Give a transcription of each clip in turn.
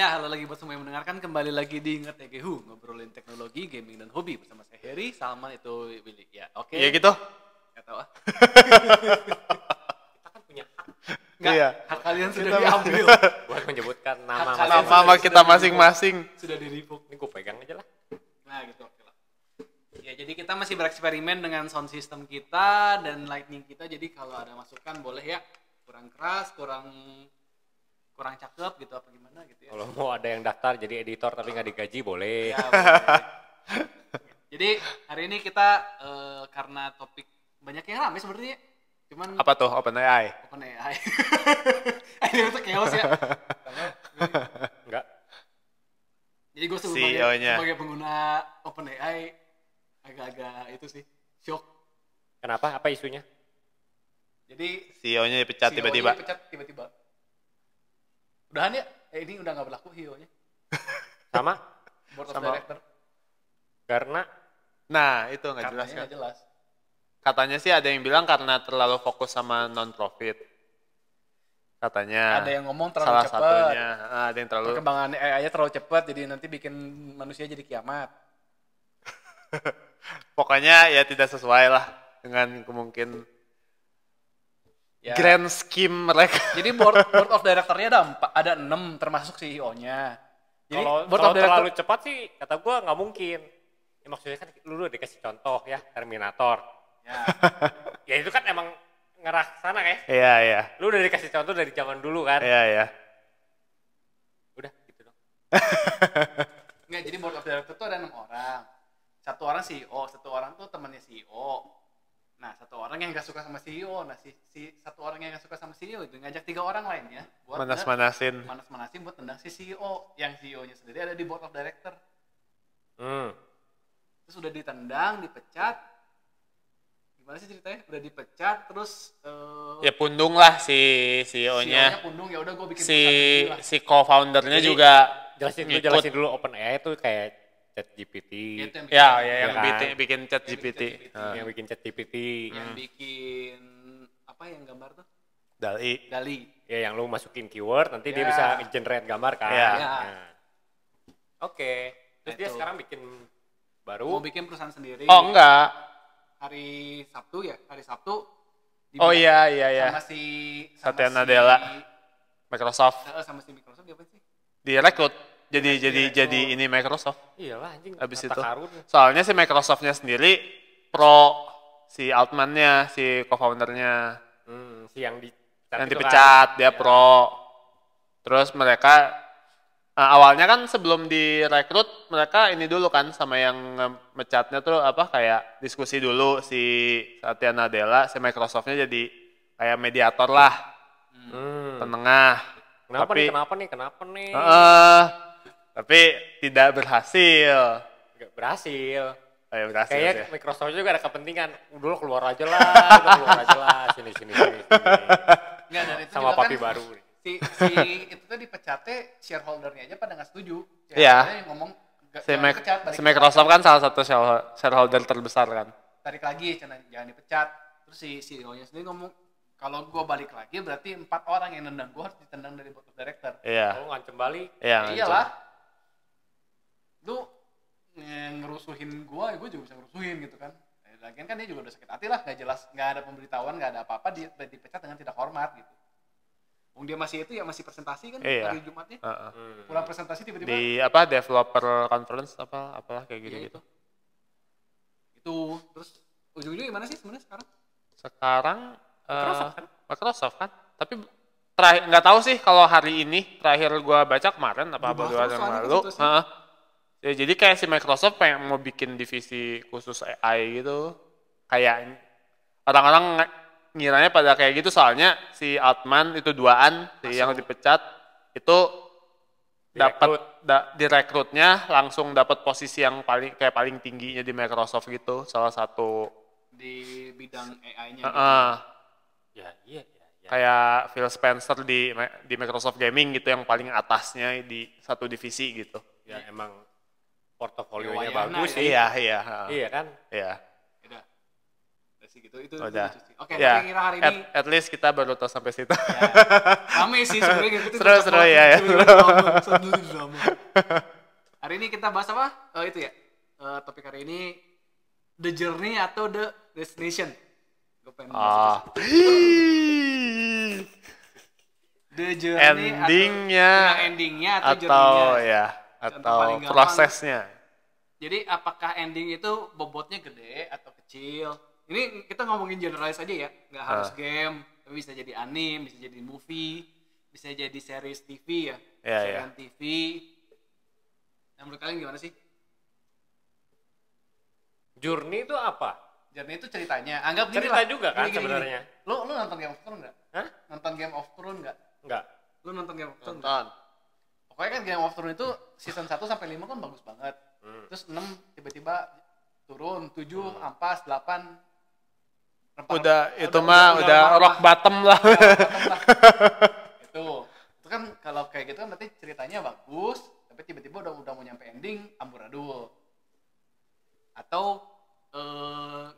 Ya, halo lagi buat semua yang mendengarkan. Kembali lagi di Ngetegehu, ngobrolin teknologi, gaming, dan hobi bersama saya Heri, Salman itu Willy. Ya, oke. Iya gitu. Gak tahu ah. Kita kan punya hak Nggak, Iya. hak kalian sudah Kita- diambil. buat menyebutkan nama Hak kalian masing-masing. Nama kita masing-masing. Sudah di-revoke. Ini gue pegang aja lah. Nah, gitu oke lah. Ya, jadi kita masih bereksperimen dengan sound system kita dan lightning kita. Jadi kalau ada masukan boleh ya. Kurang keras, kurang cakep gitu apa gimana gitu ya. Kalau mau ada yang daftar jadi editor tapi nggak digaji boleh. Ya, boleh. Jadi hari ini kita karena topik banyak yang ramai sebenarnya, cuman Apa tuh OpenAI? OpenAI. Ini itu chaos ya. Enggak. Jadi gue CEO-nya. sebagai pengguna OpenAI agak-agak itu sih shock. Kenapa? Apa isunya? Jadi CEO-nya dipecat tiba-tiba. dipecat tiba-tiba. Udahan ya? Ini udah nggak berlaku CEO-nya. Sama? Board of Sama. Director. Karena Nah, itu nggak jelas Katanya kan. nggak jelas. Katanya sih ada yang bilang karena terlalu fokus sama non-profit. Katanya. Ada yang ngomong terlalu salah cepat. satunya. Ada yang terlalu. Perkembangan AI-nya terlalu cepat, jadi nanti bikin manusia jadi kiamat. Pokoknya ya tidak sesuai lah dengan kemungkinan Ya. grand scheme mereka. Jadi board of director-nya ada 6 termasuk CEO-nya. Jadi kalau board of director terlalu cepat sih kata gue nggak mungkin. Ya, maksudnya kan lu udah dikasih contoh ya Terminator. ya, Ya itu kan emang ngerah sana ya. Iya, iya. Lu udah dikasih contoh dari zaman dulu kan. Iya, iya. Udah gitu dong. enggak, jadi board of director tuh ada 6 orang. Satu orang CEO, satu orang tuh temannya CEO. Nah, satu orang yang nggak suka sama CEO. Nah, si satu orang yang nggak suka sama CEO itu ngajak 3 orang lainnya buat Manas-manasin. manas-manasin buat tendang si CEO. Yang CEO-nya sendiri ada di board of director. Terus udah ditendang, dipecat. Gimana sih ceritanya? Udah dipecat, terus Ya pundung lah si CEO-nya CEO-nya. pundung, ya udah gue bikin Si perusahaan sendiri lah. si co-foundernya Jadi, juga Jelasin ngikut. dulu OpenAI itu kayak ChatGPT. Itu yang bikin- Ya, ya yang kan? bikin chat Yang bikin GPT. ChatGPT. Ah. Yang bikin ChatGPT. yang bikin apa yang gambar tuh? Dali. Dali. Ya yang lu masukin keyword nanti dia Ya. bisa generate gambar kan. Ya. Ya. Nah. Oke. Terus dia Itu. sekarang bikin Mau baru. bikin perusahaan sendiri. Oh enggak. Hari Sabtu ya, hari Sabtu. Oh dibilang iya, iya, iya. Sama Satya Nadella. Microsoft sama si Microsoft dia apa sih? direkrut jadi Direkrut. ini Microsoft. Iyalah anjing. Habis harta itu. karun. Soalnya si Microsoftnya sendiri pro si Altman-nya, si co-foundernya Si yang dipecat yang itu dipecat kan. dia Ya. pro. Terus mereka awalnya kan sebelum direkrut mereka ini dulu kan sama yang mecatnya tuh apa kayak diskusi dulu si Satya Nadella, si Microsoftnya jadi kayak mediator lah, penengah. Kenapa Tapi- nih? Kenapa nih? Tapi tidak berhasil. Nggak berhasil. Kayak berhasil Kayaknya sih. Microsoft juga ada kepentingan. Udah keluar aja lah, sini. Enggak, dan itu Sama juga papi kan baru nih. si itu tuh dipecatnya shareholder-nya aja pada nggak setuju. Iya. Shareholder-nya yang ngomong Si, jangan dipecat, balik si Microsoft kan salah satu shareholder terbesar kan. tarik lagi, jangan dipecat. Terus si CEO-nya sendiri ngomong kalau gue balik lagi berarti 4 orang yang nendang gue harus ditendang dari board of director. Iya. Oh ngancem balik. Iya. Iyalah. Lu ngerusuhin gue juga bisa ngerusuhin gitu kan. Lagian kan dia juga udah sakit hati lah, nggak jelas, nggak ada pemberitahuan, nggak ada apa-apa, dia dipecat dengan tidak hormat gitu. Wong dia masih itu ya masih presentasi kan Iya. hari Jumatnya. Heeh. Pulang presentasi tiba-tiba Di apa developer conference apalah kayak Iya, gitu-gitu. itu terus ujung-ujungnya gimana sih sebenarnya sekarang? Sekarang Microsoft kan? Microsoft kan. Tapi terakhir nggak tahu sih kalau hari ini terakhir gua baca kemarin apa Dibahas dua hari terus yang soalnya lalu. ke situ sih. Heeh. Ya, jadi kayak si Microsoft pengen mau bikin divisi khusus AI gitu. Kayak orang-orang ngiranya pada kayak gitu soalnya si Altman itu duaan si yang dipecat itu dapat direkrutnya langsung dapat posisi yang paling tingginya di Microsoft gitu, salah satu Di bidang AI-nya Heeh. Ya. Kayak Phil Spencer di Microsoft Gaming gitu yang paling atasnya di satu divisi gitu. Ya emang portofolionya Wayana bagus ya. sih. Iya, Iya kan? iya. Udah. sih gitu. Itu Udah. lucu sih. Oke, Ya, kira-kira hari ini at least kita baru tahu sampai situ. rame sih sebenarnya ngikutin Seru, kocak seru, banget. ya, ya, Itu seru. drama. Hari ini kita bahas apa? Itu ya. Topik hari ini the journey atau the destination. Gue pengen bahas itu sih. The journey Endingnya atau atau journey-nya. ya Contoh atau paling gampang. prosesnya. Jadi apakah ending itu bobotnya gede atau kecil? Ini kita ngomongin generalis aja ya, nggak harus game, tapi bisa jadi anime, bisa jadi movie, bisa jadi series TV ya, Ya, serial TV. Yang menurut kalian gimana sih? Journey itu apa? Journey itu ceritanya. Anggap gini Cerita lah. juga kan Gini. sebenarnya. Lu nonton Game of Thrones nggak? Hah? Nonton Game of Thrones nggak? Enggak. Lu nonton Game of Thrones nggak? Nonton. Pokoknya kan Game of Thrones itu season 1 sampai 5 kan bagus banget. Terus 6 tiba-tiba turun, 7 ampas, 8 Udah itu mah udah rock bottom lah. Itu kan kalau kayak gitu kan berarti ceritanya bagus, tapi tiba-tiba udah mau nyampe ending amburadul. Atau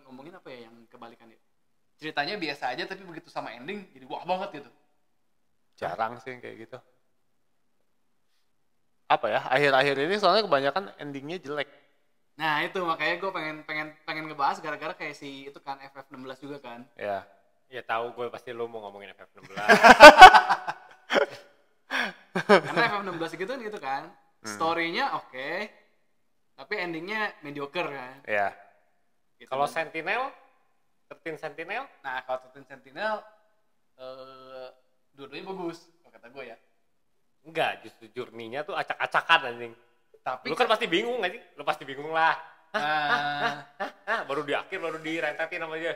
ngomongin apa ya yang kebalikannya? Ceritanya biasa aja tapi begitu sama ending jadi wah banget gitu. Jarang sih yang kayak gitu. Apa ya? Akhir-akhir ini soalnya kebanyakan endingnya jelek. Nah itu makanya gue pengen ngebahas gara-gara kayak si itu kan FF16 juga kan. Ya. Ya tahu gue pasti lu mau ngomongin FF16. Karena FF16 gitu kan. Story-nya oke, tapi endingnya mediocre kan. Ya. Gitu Kalau kan. Sentinel, 13 Sentinel, Nah kalau 13 Sentinel dua-duanya bagus kalau kata gue ya. enggak, justru journey-nya tuh acak-acakan anjing. Tapi Lu kan pasti bingung anjing, lu pasti bingung lah. ah, Baru di akhir baru direntetin sama dia.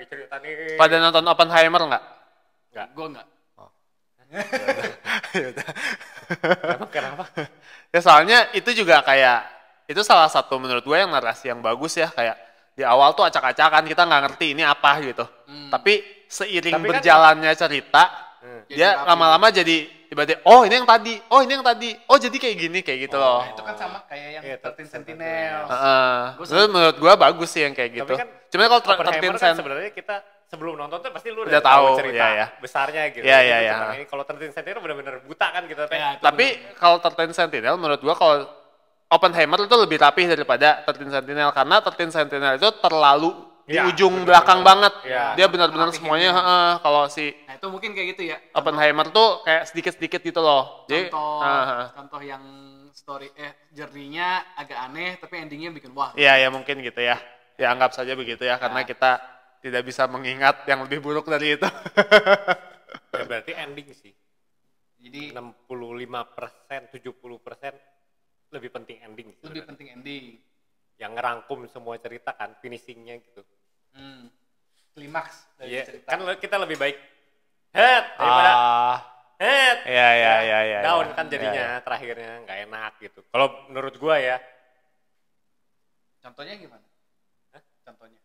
Cerita nih. Pada nonton Oppenheimer nggak? Enggak. gue enggak. Kenapa? Ya soalnya itu juga kayak itu salah satu menurut gue yang narasi yang bagus ya, kayak di awal tuh acak-acakan kita nggak ngerti ini apa gitu. Tapi seiring Tapi kan- berjalannya cerita, Jadi dia rapi. lama-lama jadi tiba-tiba oh ini yang tadi, oh jadi kayak gini kayak gitu loh. Nah, itu kan sama kayak yang Iya, 13 13 Sentinel. Heeh. Terus menurut gue bagus sih yang kayak gitu. Tapi kan Cuma kalau Oppenheimer 13 kan Sen sebenarnya kita sebelum nonton tuh pasti lu Udah tahu, cerita ya. besarnya gitu. Iya, Itu iya. tentang ini. Kalau 13 Sentinel benar-benar buta kan gitu. Ya, itu Tapi bener. kalau 13 Sentinel menurut gua kalau Oppenheimer itu lebih rapih daripada 13 Sentinel karena 13 Sentinel itu terlalu di Iya, ujung bener. belakang banget. Iya. Dia benar-benar Rapihin. semuanya kalau si Nah itu mungkin kayak gitu ya. Oppenheimer tuh kayak sedikit-sedikit gitu loh. Jadi Contoh yang story journey-nya agak aneh tapi endingnya bikin wah. iya ya mungkin gitu ya. Ya anggap saja begitu ya karena kita tidak bisa mengingat yang lebih buruk dari itu. Ya berarti ending sih. Jadi 65%, 70% lebih penting ending. lebih sebenarnya. penting ending. Yang ngerangkum semua cerita kan, finishingnya gitu. Klimaks dari Iya, cerita. kan kita lebih baik head daripada head. Iya. Down kan Iya, jadinya terakhirnya nggak enak gitu. Kalau menurut gua ya. Contohnya gimana? Contohnya.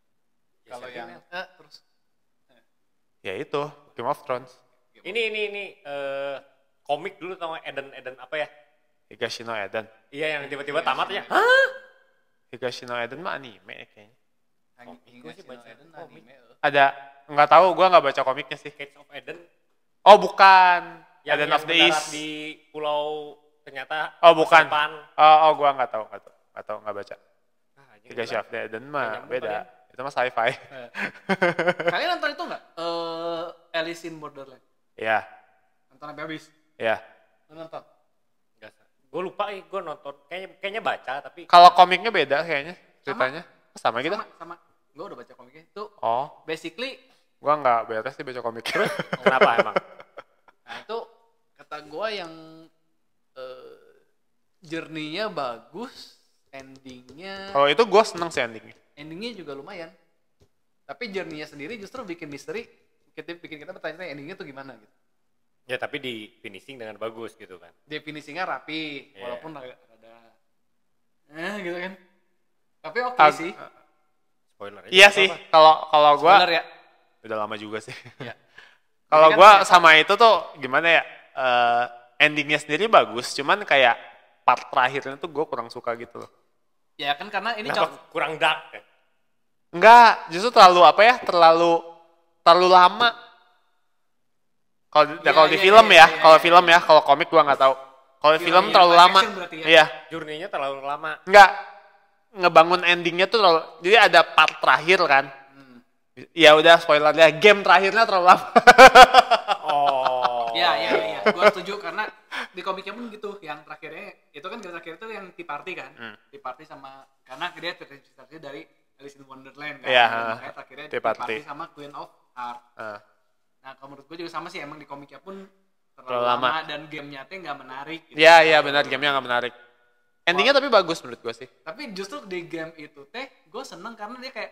Ya, Kalau yang Sentinel. terus Ya itu Game of Thrones. Ini komik dulu tau nggak? Eden apa ya? Higashino Eden. Iya yang tiba-tiba Iya, tamat sih. ya. Hah? Higashino Eden mah anime kayaknya. Hingga sih sih baca Eden komik. anime. Ada nggak tahu, gua nggak baca komiknya sih. Cage of Eden Oh bukan, yang Eden of the mendarat East. di pulau ternyata Oh bukan. masa depan. Oh gua nggak tahu nggak baca. Ah, anjing, Higashino of the Eden mah Nggak nyambung beda. kalian. Itu mah sci-fi. Kalian nonton itu nggak? Alice in Borderland. Iya, Nonton sampai habis. iya. Lu nonton? Gue lupa gue nonton kayaknya baca tapi Kalau komiknya beda kayaknya ceritanya. Sama gitu. Sama. Gue udah baca komiknya. Itu Oh, basically gua nggak beres sih baca komik. kenapa emang? nah itu kata gue yang journey-nya bagus, endingnya Kalau itu gua seneng sih endingnya. juga lumayan. Tapi journey-nya sendiri justru bikin misteri, bikin kita bertanya-tanya endingnya tuh gimana gitu. Ya tapi di finishing dengan bagus gitu kan. Definisinya rapi, Iya. walaupun rada gitu kan. Tapi oke Ag- sih. Spoiler aja. Iya nggak sih, apa-apa. kalau gua Spoiler ya. udah lama juga sih. Ya. Kalau Jadi kan gua ternyata- sama itu tuh gimana ya? Endingnya sendiri bagus, cuman kayak part terakhirnya tuh gua kurang suka gitu loh. Ya kan karena ini Kenapa kurang dark ya? Enggak, justru terlalu apa ya? Terlalu lama. Kalau di film ya, kalau film ya, kalau komik gua nggak tahu. Kalau film terlalu live lama. action berarti ya? Iya. Journey-nya terlalu lama. Enggak, ngebangun endingnya tuh terlalu, jadi ada part terakhir kan. Ya udah spoilernya, game terakhirnya terlalu lama. Oh. Iya. Gua setuju karena di komiknya pun gitu. Yang terakhirnya itu kan terakhir itu yang Tea Party kan. Tea Party sama karena dia terinspirasi dari Alice in Wonderland kan. Iya, Dan makanya terakhirnya Tea Tea Party. Party sama Queen of Heart. Nah, kalau menurut gue juga sama sih, emang di komiknya pun terlalu Terlalu lama. lama dan gamenya tuh nggak menarik. Gitu. Iya benar, gamenya nggak menarik. Endingnya tapi bagus menurut gua sih. Tapi justru di game itu gue seneng karena dia kayak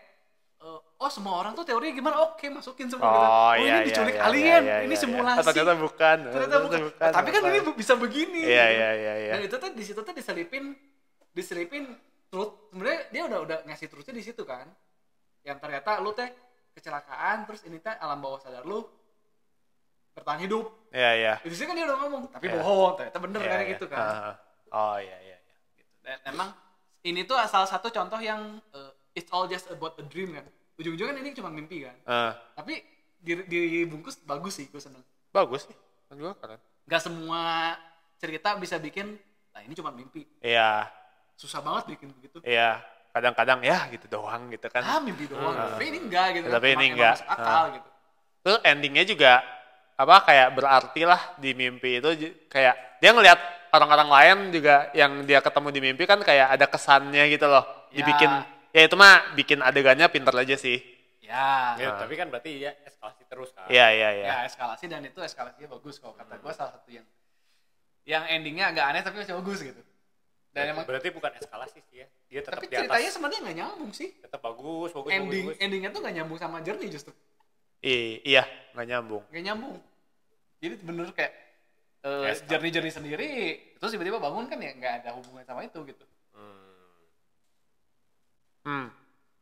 semua orang tuh teorinya gimana, oke masukin semua gitu. Ini diculik alien, ini simulasi. Ternyata bukan. Ternyata bukan. Tapi kan ini bisa begini. Iya. Dan itu tuh di situ tuh diselipin truth. Sebenarnya dia udah ngasih truthnya di situ kan. Yang ternyata lu teh kecelakaan, terus ini teh alam bawah sadar lu bertahan hidup. Iya. Di sini kan dia udah ngomong, tapi bohong, ternyata bener kayak gitu kan. Oh iya. Gitu. Dan emang ini tuh salah satu contoh yang it's all just about a dream kan. Ujung-ujungnya kan ini cuma mimpi kan. Tapi dibungkus bagus sih, gue seneng. Bagus sih, kan juga keren. Gak semua cerita bisa bikin, nah ini cuma mimpi. Iya. Susah banget bikin begitu. Iya. Kadang-kadang ya gitu doang gitu kan. Mimpi doang. Tapi ini enggak gitu. Tapi ini emang enggak. masuk akal gitu. Terus endingnya juga kayak berarti lah di mimpi itu kayak dia ngelihat orang-orang lain juga yang dia ketemu di mimpi kan kayak ada kesannya gitu loh. Dibikin ya itu mah bikin adegannya pinter aja sih. Ya. Tapi kan berarti ya eskalasi terus kan. Iya. Ya eskalasi, dan itu eskalasinya bagus kalau kata gue, salah satu yang endingnya agak aneh tapi masih bagus gitu. Dan emang berarti bukan eskalasi sih ya. Dia tetap tapi di atas. ceritanya sebenarnya nggak nyambung sih. Tetap bagus. Endingnya tuh nggak nyambung sama Journey justru. Iya, nggak nyambung. Nggak nyambung. Jadi bener kayak Journey sendiri, terus tiba-tiba bangun kan ya nggak ada hubungan sama itu gitu.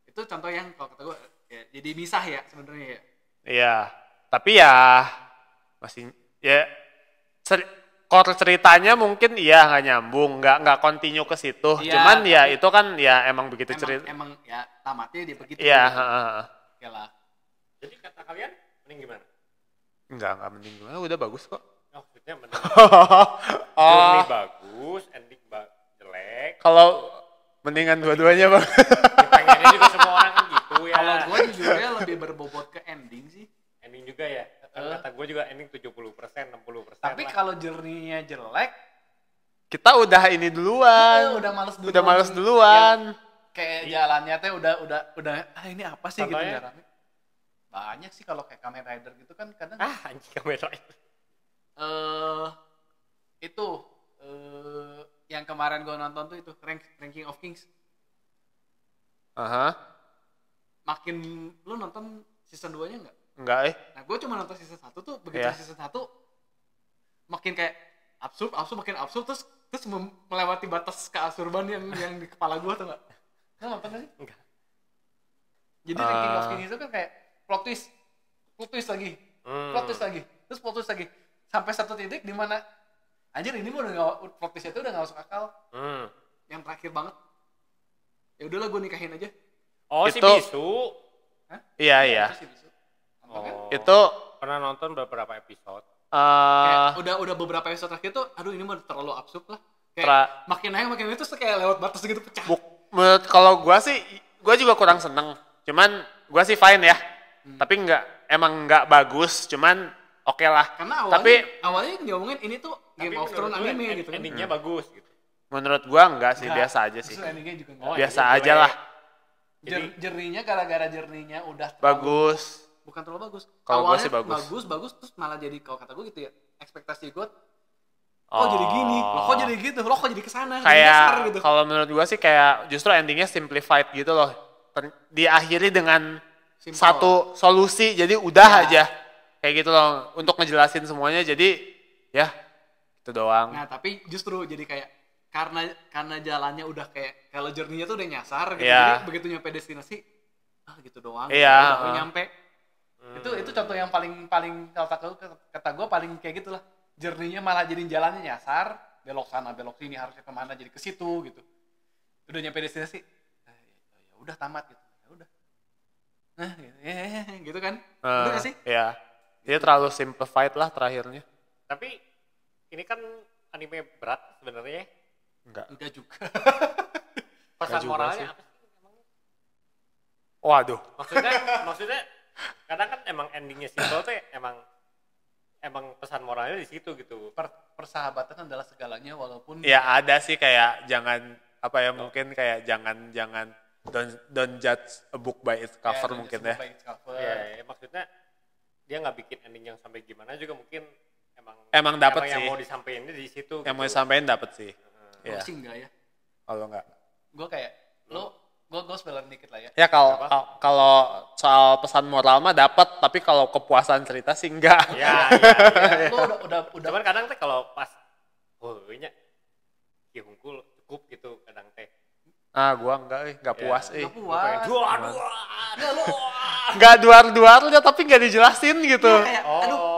Itu contoh yang kalau kata gue ya, jadi misah ya sebenarnya ya. Iya, tapi ya masih ya core ceritanya mungkin iya nggak nyambung, nggak continue ke situ. Iya, cuman ya itu kan ya emang begitu cerita. Emang ya tamatnya dia begitu. Iya. Oke lah. Jadi kata kalian mending gimana? Enggak mending gimana, udah bagus kok. Maksudnya mending Journey bagus, ending jelek. Kalau mendingan dua-duanya bang. Ya, pengennya juga semua orang gitu ya. Kalau gue jujurnya lebih berbobot ke ending sih. Ending juga ya. Kata gue juga ending 70%, 60%. Tapi kalau journey-nya jelek, kita udah ini duluan. Udah males duluan. Udah males duluan. Kayak jalannya teh udah ini apa sih gitu contohnya? jalannya. Banyak sih kalau kayak Kamen Rider gitu kan kadang Anjing kamera itu. itu yang kemarin gue nonton tuh itu Ranking of Kings. Makin lu nonton season 2-nya enggak? Enggak Nah, gue cuma nonton season 1 tuh, begitu season 1 makin kayak absurd makin absurd, terus melewati batas keabsurdan yang di kepala gue tuh enggak? Lu nonton gak sih? Enggak. Jadi Ranking of Kings itu kan kayak plot twist lagi, terus plot twist lagi, sampai satu titik di mana anjir ini mah udah nggak, plot twist itu udah nggak masuk akal. Yang terakhir banget, ya udahlah gue nikahin aja. Oh itu, si Bisu. Iya. Itu si Bisu. Itu pernah nonton beberapa episode. Kayak udah beberapa episode terakhir tuh, aduh ini mah terlalu absurd lah. Kayak makin naik terus kayak lewat batas gitu pecah. Kalau gue sih, gue juga kurang seneng. Cuman gue sih fine ya. Tapi emang nggak bagus. Cuman oke lah. Karena awalnya ngomongin ini tuh Game of Thrones anime gitu kan. Endingnya bagus gitu. Menurut gue enggak sih, biasa aja sih. Endingnya juga enggak. Biasa aja lah. Jerninya gara-gara jerninya udah bagus. Bukan terlalu bagus. Kalau gue sih bagus terus malah jadi, kalau kata gue gitu ya, ekspektasi gue kok jadi gini, kok jadi gitu, kok jadi kesana, kayak gitu. Kalau menurut gue sih kayak justru endingnya simplified gitu loh, diakhiri dengan satu solusi, jadi udah aja kayak gitu loh untuk ngejelasin semuanya, jadi ya itu doang. Nah tapi justru jadi kayak karena jalannya udah kayak kalau journey-nya tuh udah nyasar gitu, jadi begitu nyampe destinasi gitu doang, udah nyampe. Itu contoh yang paling kata gue paling kayak gitulah. Journey-nya malah jadi jalannya nyasar, belok sana belok sini, harusnya kemana jadi ke situ gitu. Udah nyampe destinasi, ya udah tamat gitu. Ya udah. Nah, gitu kan. Eh, Bener gak sih? Iya. Dia terlalu simplified lah terakhirnya. Tapi ini kan anime berat sebenarnya. Enggak. Enggak juga. Pesan juga moralnya sih. apa sih emangnya? Waduh. Maksudnya kadang kan emang endingnya simple tuh emang pesan moralnya di situ gitu. Persahabatan adalah segalanya walaupun Ya ada sih kayak jangan apa ya mungkin kayak jangan don't judge a book by its cover mungkin ya. Ya, maksudnya dia nggak bikin ending yang sampai gimana juga mungkin Emang dapet yang sih. mau disampaikan di situ. Yang mau gitu. disampaikan dapet sih. Gue Iya. sih enggak ya. Kalau enggak. Gue kayak gue spoiler dikit lah ya. Ya kalau soal pesan moral mah dapat, tapi kalau kepuasan cerita sih enggak. Ya. Ya, lu udah Cuman kadang teh kalau pas nya hungkul cukup gitu kadang teh. Ah, gua enggak puas Nggak puas. Dua. Enggak lu. Enggak duar-duarnya tapi enggak dijelasin gitu. Iya, kayak aduh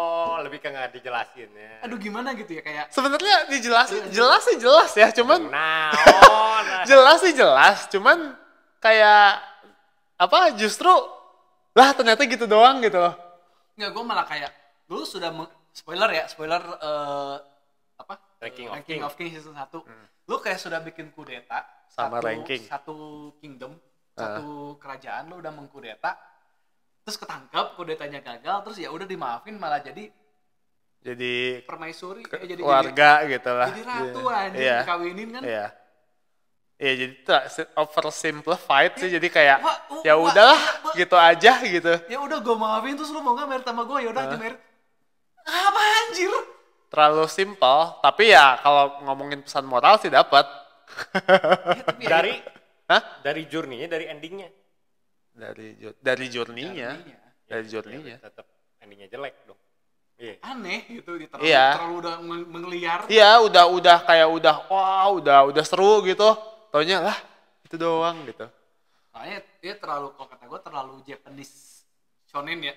Lebih ke nggak dijelasin ya. aduh gimana gitu ya kayak Sebenarnya dijelasin, jelas sih jelas ya, cuman Nah. jelas sih jelas, cuman kayak apa justru lah ternyata gitu doang gitu loh. enggak, gue malah kayak lu sudah spoiler apa? Ranking of King season 1. Lu kayak sudah bikin kudeta Sama ranking. satu kingdom, satu kerajaan lu udah mengkudeta. Terus ketangkep, kudetanya gagal, terus ya udah dimaafin malah jadi permaisuri jadi keluarga gitu lah. jadi ratu aja Iya. dikawinin kan. Iya. Iya jadi oversimplified sih, jadi kayak Wah, ya udahlah gitu aja gitu. Ya udah gue maafin, terus lu mau nggak merit sama gue, ya udah aja merit. Apa anjir? Terlalu simple, tapi ya kalau ngomongin pesan moral sih dapat. Ya, tapi ya, dari journey-nya, dari endingnya. Dari journey-nya. Dari journey-nya. Tetap endingnya jelek dong. Iya. Aneh gitu, terlalu, Iya. terlalu udah mengliar. Iya, udah kayak udah seru gitu. Taunya lah itu doang gitu. Soalnya dia terlalu, kalau kata gue terlalu Japanese shonen ya.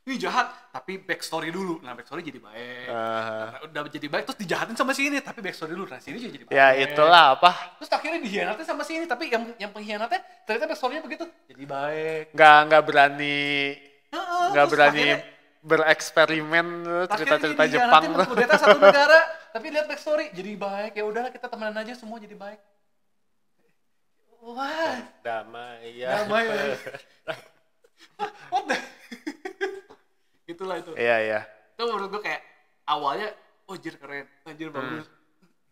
Ini jahat, tapi backstory dulu. Nah backstory jadi baik. Nah, udah jadi baik, terus dijahatin sama sini, tapi backstory dulu. Nah sini juga jadi baik. Ya itulah apa? Terus akhirnya dihianatin sama sini, tapi yang pengkhianatnya ternyata backstory-nya begitu. Jadi baik. Nggak berani Terus berani akhirnya- cerita-cerita Akhirnya Jepang dihianatin tuh. kudeta satu negara, tapi lihat backstory jadi baik. Ya udahlah kita temenan aja, semua jadi baik. Wah, Damai ya. damai. What the? Itulah itu. Iya. Itu menurut gue kayak awalnya, jir keren, anjir bagus.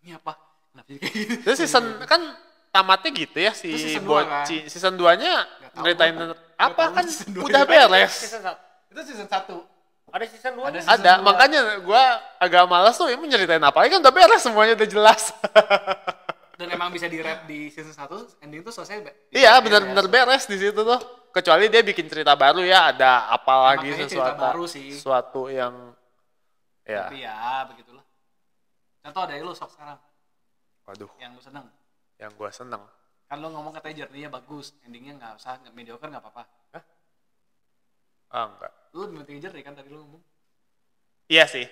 Ini apa? Kenapa jadi kayak gitu? Terus season kan tamatnya gitu ya si Terus season dua kan? Boci. Season 2-nya Nggak tahu ngeritain gua. Nggak apa tahu kan season dua udah itu. beres. Season 1. Itu season 1. Ada season 2 Ada Ada, dua. makanya gua agak malas tuh ya menyeritain apa lagi kan udah beres semuanya udah jelas. Dan emang bisa di-rap di season 1, ending tuh selesai. Iya, benar-benar beres di situ tuh. Kecuali dia bikin cerita baru ya, ada apa lagi Makanya cerita sesuatu baru sih. sesuatu yang ya. Tapi ya, begitulah. Contoh dari lu sok sekarang, Waduh, yang lu seneng. yang gua seneng. Kan lu ngomong katanya journey-nya bagus, endingnya nggak usah, mediocre nggak apa-apa. Ah, enggak. Lu penting journey kan tadi lu ngomong. Iya sih.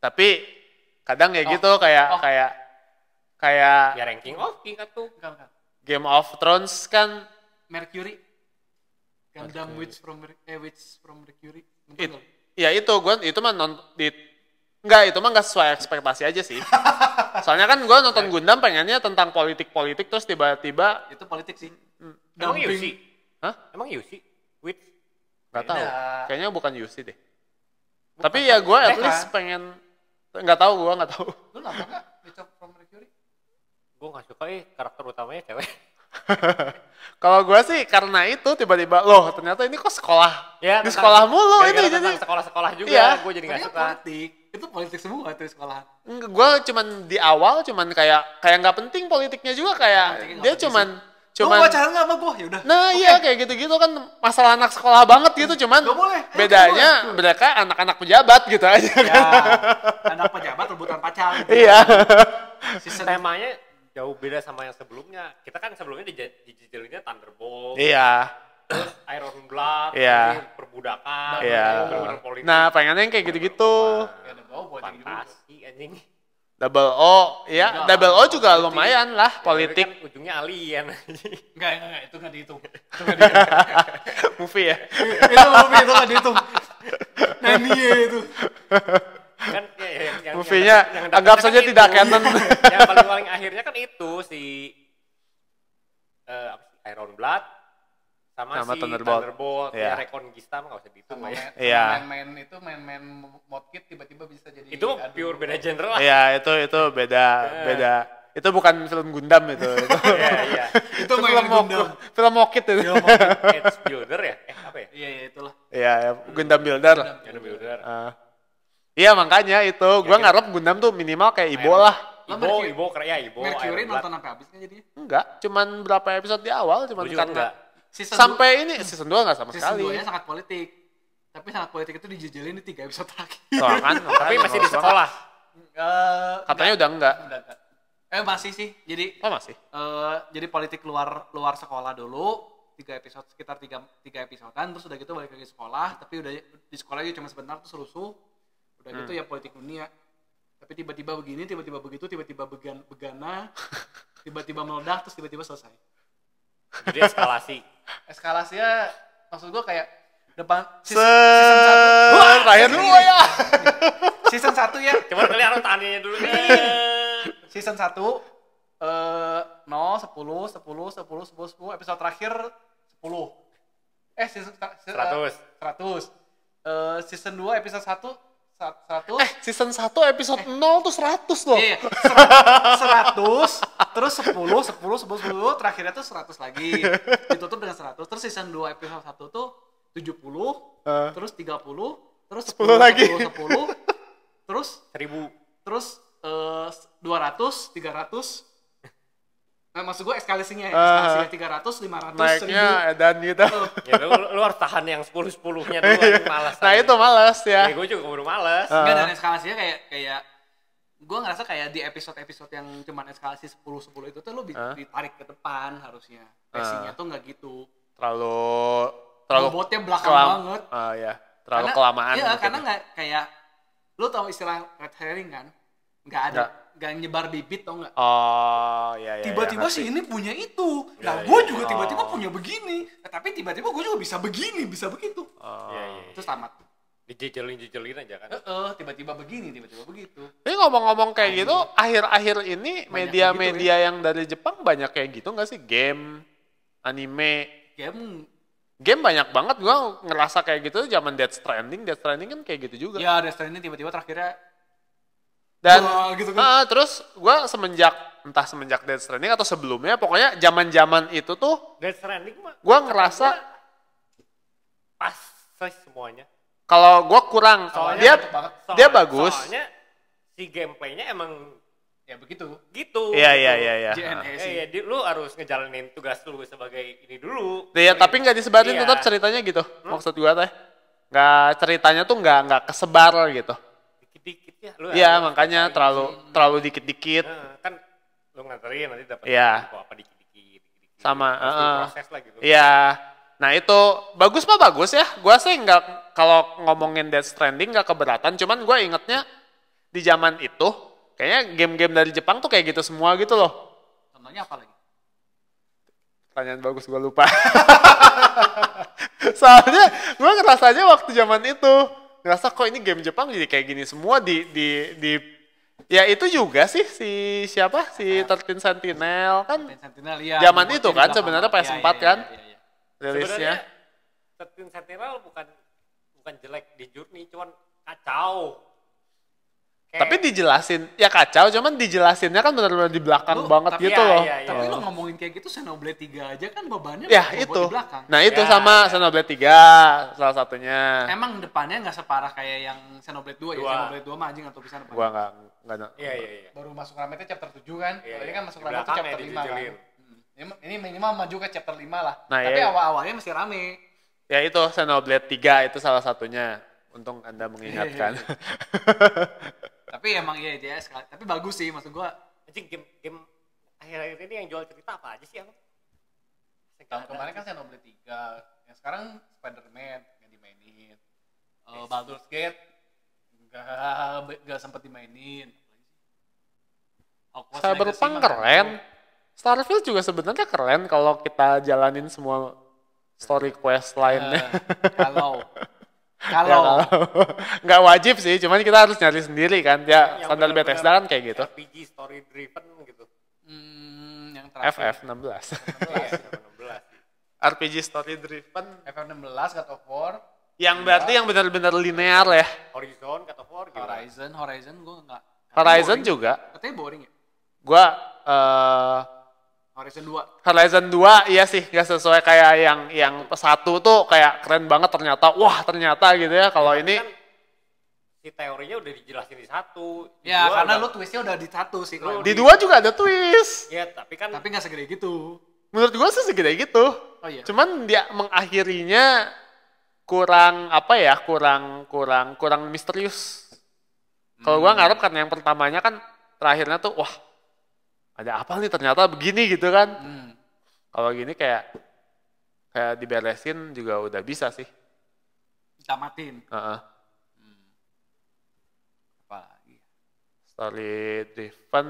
Tapi kadang ya gitu Oh. kayak ya ranking of king tuh. Bukan. Game of Thrones kan Mercury. Gundam Witch from Mercury. It- ya itu itu mah itu mah nggak sesuai ekspektasi aja sih. Soalnya kan gue nonton Gundam pengennya tentang politik terus tiba-tiba Itu politik sih. Emang Dumping. Yusi? Hah? Emang Yusi? Witch? nggak tahu. Beda. Kayaknya bukan Yusi deh. Tapi ya gue at Bukan. least pengen nggak tahu. Lu nonton nggak Witch from Mercury? Gue gak suka karakter utamanya cewek. Kalau gue sih karena itu tiba-tiba loh ternyata ini kok sekolah Ya, di sekolah mulu ini gara-gara jadi tentang sekolah-sekolah juga, Iya. gue jadi Tapi gak kan suka. politik. Itu politik semua tuh sekolah. gue cuman di awal cuman kayak nggak penting politiknya juga kayak Politiknya nggak dia penting cuman Lu pacaran nggak sama gue? Yaudah. nah iya kayak gitu-gitu kan masalah anak sekolah banget gitu cuman Nggak boleh. bedanya mereka anak-anak pejabat gitu aja kan. Ya, anak pejabat rebutan pacar. Gitu. Iya. Season Temanya jauh beda sama yang sebelumnya. Kita kan sebelumnya dijejelinnya Thunderbolt, Iya. terus Iron Blood, Iya. ini perbudakan, Iya. bener-bener politik. Nah pengennya yang kayak gitu-gitu. Ya, ada bau politik juga. Fantasi anjing. Double O, ya Enggak, Double O juga politik. lumayan lah Ya, politik kan ujungnya alien. Enggak, itu nggak dihitung. Itu nggak dihitung. movie ya. Itu movie itu nggak dihitung. Nanie itu. Kan ya, yang Movie-nya yang anggap dapetnya saja kan tidak itu. canon. Yang paling akhirnya kan itu si apa sih, Iron Blood sama si Thunderbolt. Thunderbolt. Iya. Ya Reconquista mah nggak usah dihitung Sama lah ya. Iya. main-main modkit tiba-tiba bisa jadi Itu pure beda genre lah. Iya, itu beda. Itu bukan film Gundam itu. Iya, iya. Itu film mainan Gundam. film Mokit itu. Edge Builder ya? Apa ya? Iya, itulah. Iya, ya, Gundam Builder. Gundam Builder. Iya, makanya itu gua ngarep Gundam tuh minimal kayak Ibo lah. Ibo keren ya, Ibo. Mercury Iron Blood. nonton sampai habis kan jadinya? Enggak, cuman berapa episode di awal, cuman Gua juga karena enggak. sampai ini season 2 enggak sama Season sekali. 2-nya sangat politik. Tapi sangat politik itu dijejelin di 3 episode terakhir. Soalnya kan, Tapi masih di sekolah. Katanya udah enggak. Udah enggak. Masih sih. Jadi Oh, masih. jadi politik luar sekolah dulu 3 episode, sekitar 3 episodean, terus udah gitu balik lagi sekolah, tapi udah di sekolah aja cuma sebentar terus rusuh. Udah gitu ya politik dunia. Tapi tiba-tiba begini, tiba-tiba begitu, tiba-tiba begana, tiba-tiba meledak, terus tiba-tiba selesai. Jadi eskalasi. Eskalasinya maksud gua kayak depan Terakhir dulu ya. season 1 ya. Coba kalian harus tanya dulu nih. Season 1 0, 10, 10, 10, 10, 10, episode terakhir 10. Season 100. Season 2 episode 1 100. Season 1 episode 0 tuh 100 loh. Iya, 100, terus 10, 10, terakhirnya tuh 100 lagi. Ditutup dengan 100. Terus season 2 episode 1 tuh 70, terus 30, terus 10 lagi. 10, terus 1000. terus 200, 300. Nah, maksud gue eskalasinya 300, 500, Naiknya dan gitu. Ya lu harus tahan yang 10-10-nya dulu aja malas. Nah, itu malas ya. Ya gue juga baru malas. Enggak, dan eskalasinya kayak gue ngerasa kayak di episode-episode yang cuman eskalasi 10 itu tuh lu ditarik ke depan harusnya. Pacingnya tuh nggak gitu. Terlalu Bobotnya belakang banget. Iya, terlalu kelamaan. Iya, mungkin. karena nggak kayak lu tahu istilah red herring kan? Nggak nyebar bibit tau nggak? Oh, iya. Tiba-tiba ngerti. si ini punya itu. Nah, Iya, gue iya. juga tiba-tiba punya begini. Tapi tiba-tiba gue juga bisa begini, bisa begitu. Iya. Terus tamat. Dijejelin aja kan. Tiba-tiba begini, tiba-tiba begitu. Ini ngomong-ngomong kayak gitu, akhir-akhir ini Banyak media-media kayak yang dari Jepang banyak kayak gitu nggak sih? Game, anime, Game banyak banget. Gua ngerasa kayak gitu zaman Death Stranding kan kayak gitu juga. ya Death Stranding tiba-tiba terakhirnya Dan wah, gitu kan. terus gua entah semenjak Death Stranding atau sebelumnya, pokoknya zaman-zaman itu tuh Death Stranding mah gua ngerasa pas semuanya. kalau gua kurang, Soalnya dia bagus. Soalnya si gameplaynya emang Ya begitu. gitu. Iya. JNE sih. Lu harus ngejalanin tugas lu sebagai ini dulu. Iya, tapi nggak disebarin Iya. tetap ceritanya gitu. Maksud gua teh. Nggak, ceritanya tuh nggak kesebar gitu. Dikit-dikit ya. Lu Iya, harus makanya ngapain. terlalu dikit-dikit. Kan lu nganterin nanti dapat Iya. info apa dikit-dikit. Sama, Harus diproses lah gitu. Iya. Nah itu bagus ya. Gua sih nggak, kalau ngomongin Death Stranding nggak keberatan. Cuman gua ingetnya di zaman itu kayaknya game-game dari Jepang tuh kayak gitu semua gitu loh. Contohnya apa lagi? Pertanyaan bagus, gua lupa. Soalnya gua ngerasanya waktu zaman itu ngerasa kok ini game Jepang jadi kayak gini semua di ya itu juga sih si 13 Sentinel kan Sentinel, iya. zaman itu kan sebenarnya PS4 kan rilisnya. Sebenarnya 13 Sentinel bukan jelek di Journey, cuman kacau. Tapi dijelasin, ya kacau, cuman dijelasinnya kan benar-benar di belakang banget tapi gitu iya, loh. iya, Tapi iya. lu ngomongin kayak gitu Xenoblade 3 aja kan bebannya Ya bobot itu. di belakang. Nah itu Ya, sama ya. Xenoblade 3 salah satunya. Emang depannya nggak separah kayak yang Xenoblade 2 ya. Dua. Xenoblade 2 mah anjing atau bisa depan. Gua nggak Iya. Baru masuk rametnya chapter 7 kan. Iya, Kalau ini iya. kan masuk Di ramet tuh belakangnya chapter 5 kan. dijejelin. Ini minimal maju ke chapter 5 lah. Nah, tapi iya. awal-awalnya masih rame. Ya itu Xenoblade 3 itu salah satunya. Untung Anda mengingatkan. Tapi emang iya dia sekali. Tapi bagus sih maksud gua. Anjing game akhir-akhir ini yang jual cerita apa aja sih Abang? Tahun kemarin kan Xenoblade 3. Yang sekarang Spider-Man yang dimainin. Baldur's Gate enggak sempat dimainin. Hogwarts Cyberpunk Legacy mah keren. Starfield juga sebenarnya keren kalau kita jalanin semua story quest lainnya. Kalau Ya, kalau nggak wajib sih, cuman kita harus nyari sendiri kan. Ya Yang standar bener-bener Bethesda kan kayak gitu. RPG story driven gitu. yang terakhir FF16. Iya, 16. RPG story driven FF16 God of War, yang berarti yang benar-benar linear ya. Horizon, God of War gitu. Horizon gue nggak. Horizon Boring. juga. Katanya boring ya. Gua Horizon 2. Horizon 2 iya sih nggak sesuai kayak yang satu tuh kayak keren banget ternyata. Wah, ternyata gitu ya. Kalau Tapi ini kan si teorinya udah dijelasin di satu. Di Ya dua karena udah- lu twistnya udah di satu sih. kalau di yang 2 juga ada twist. Ya, tapi kan Tapi nggak segede gitu. Menurut gua sih segede gitu. Oh iya. Cuman dia mengakhirinya kurang apa ya? Kurang misterius. Kalau gua ngarep karena yang pertamanya kan terakhirnya tuh wah, ada apa nih ternyata begini gitu kan. Kalau gini kayak diberesin juga udah bisa sih. Tamatin. Heeh. Apa lagi? Story driven.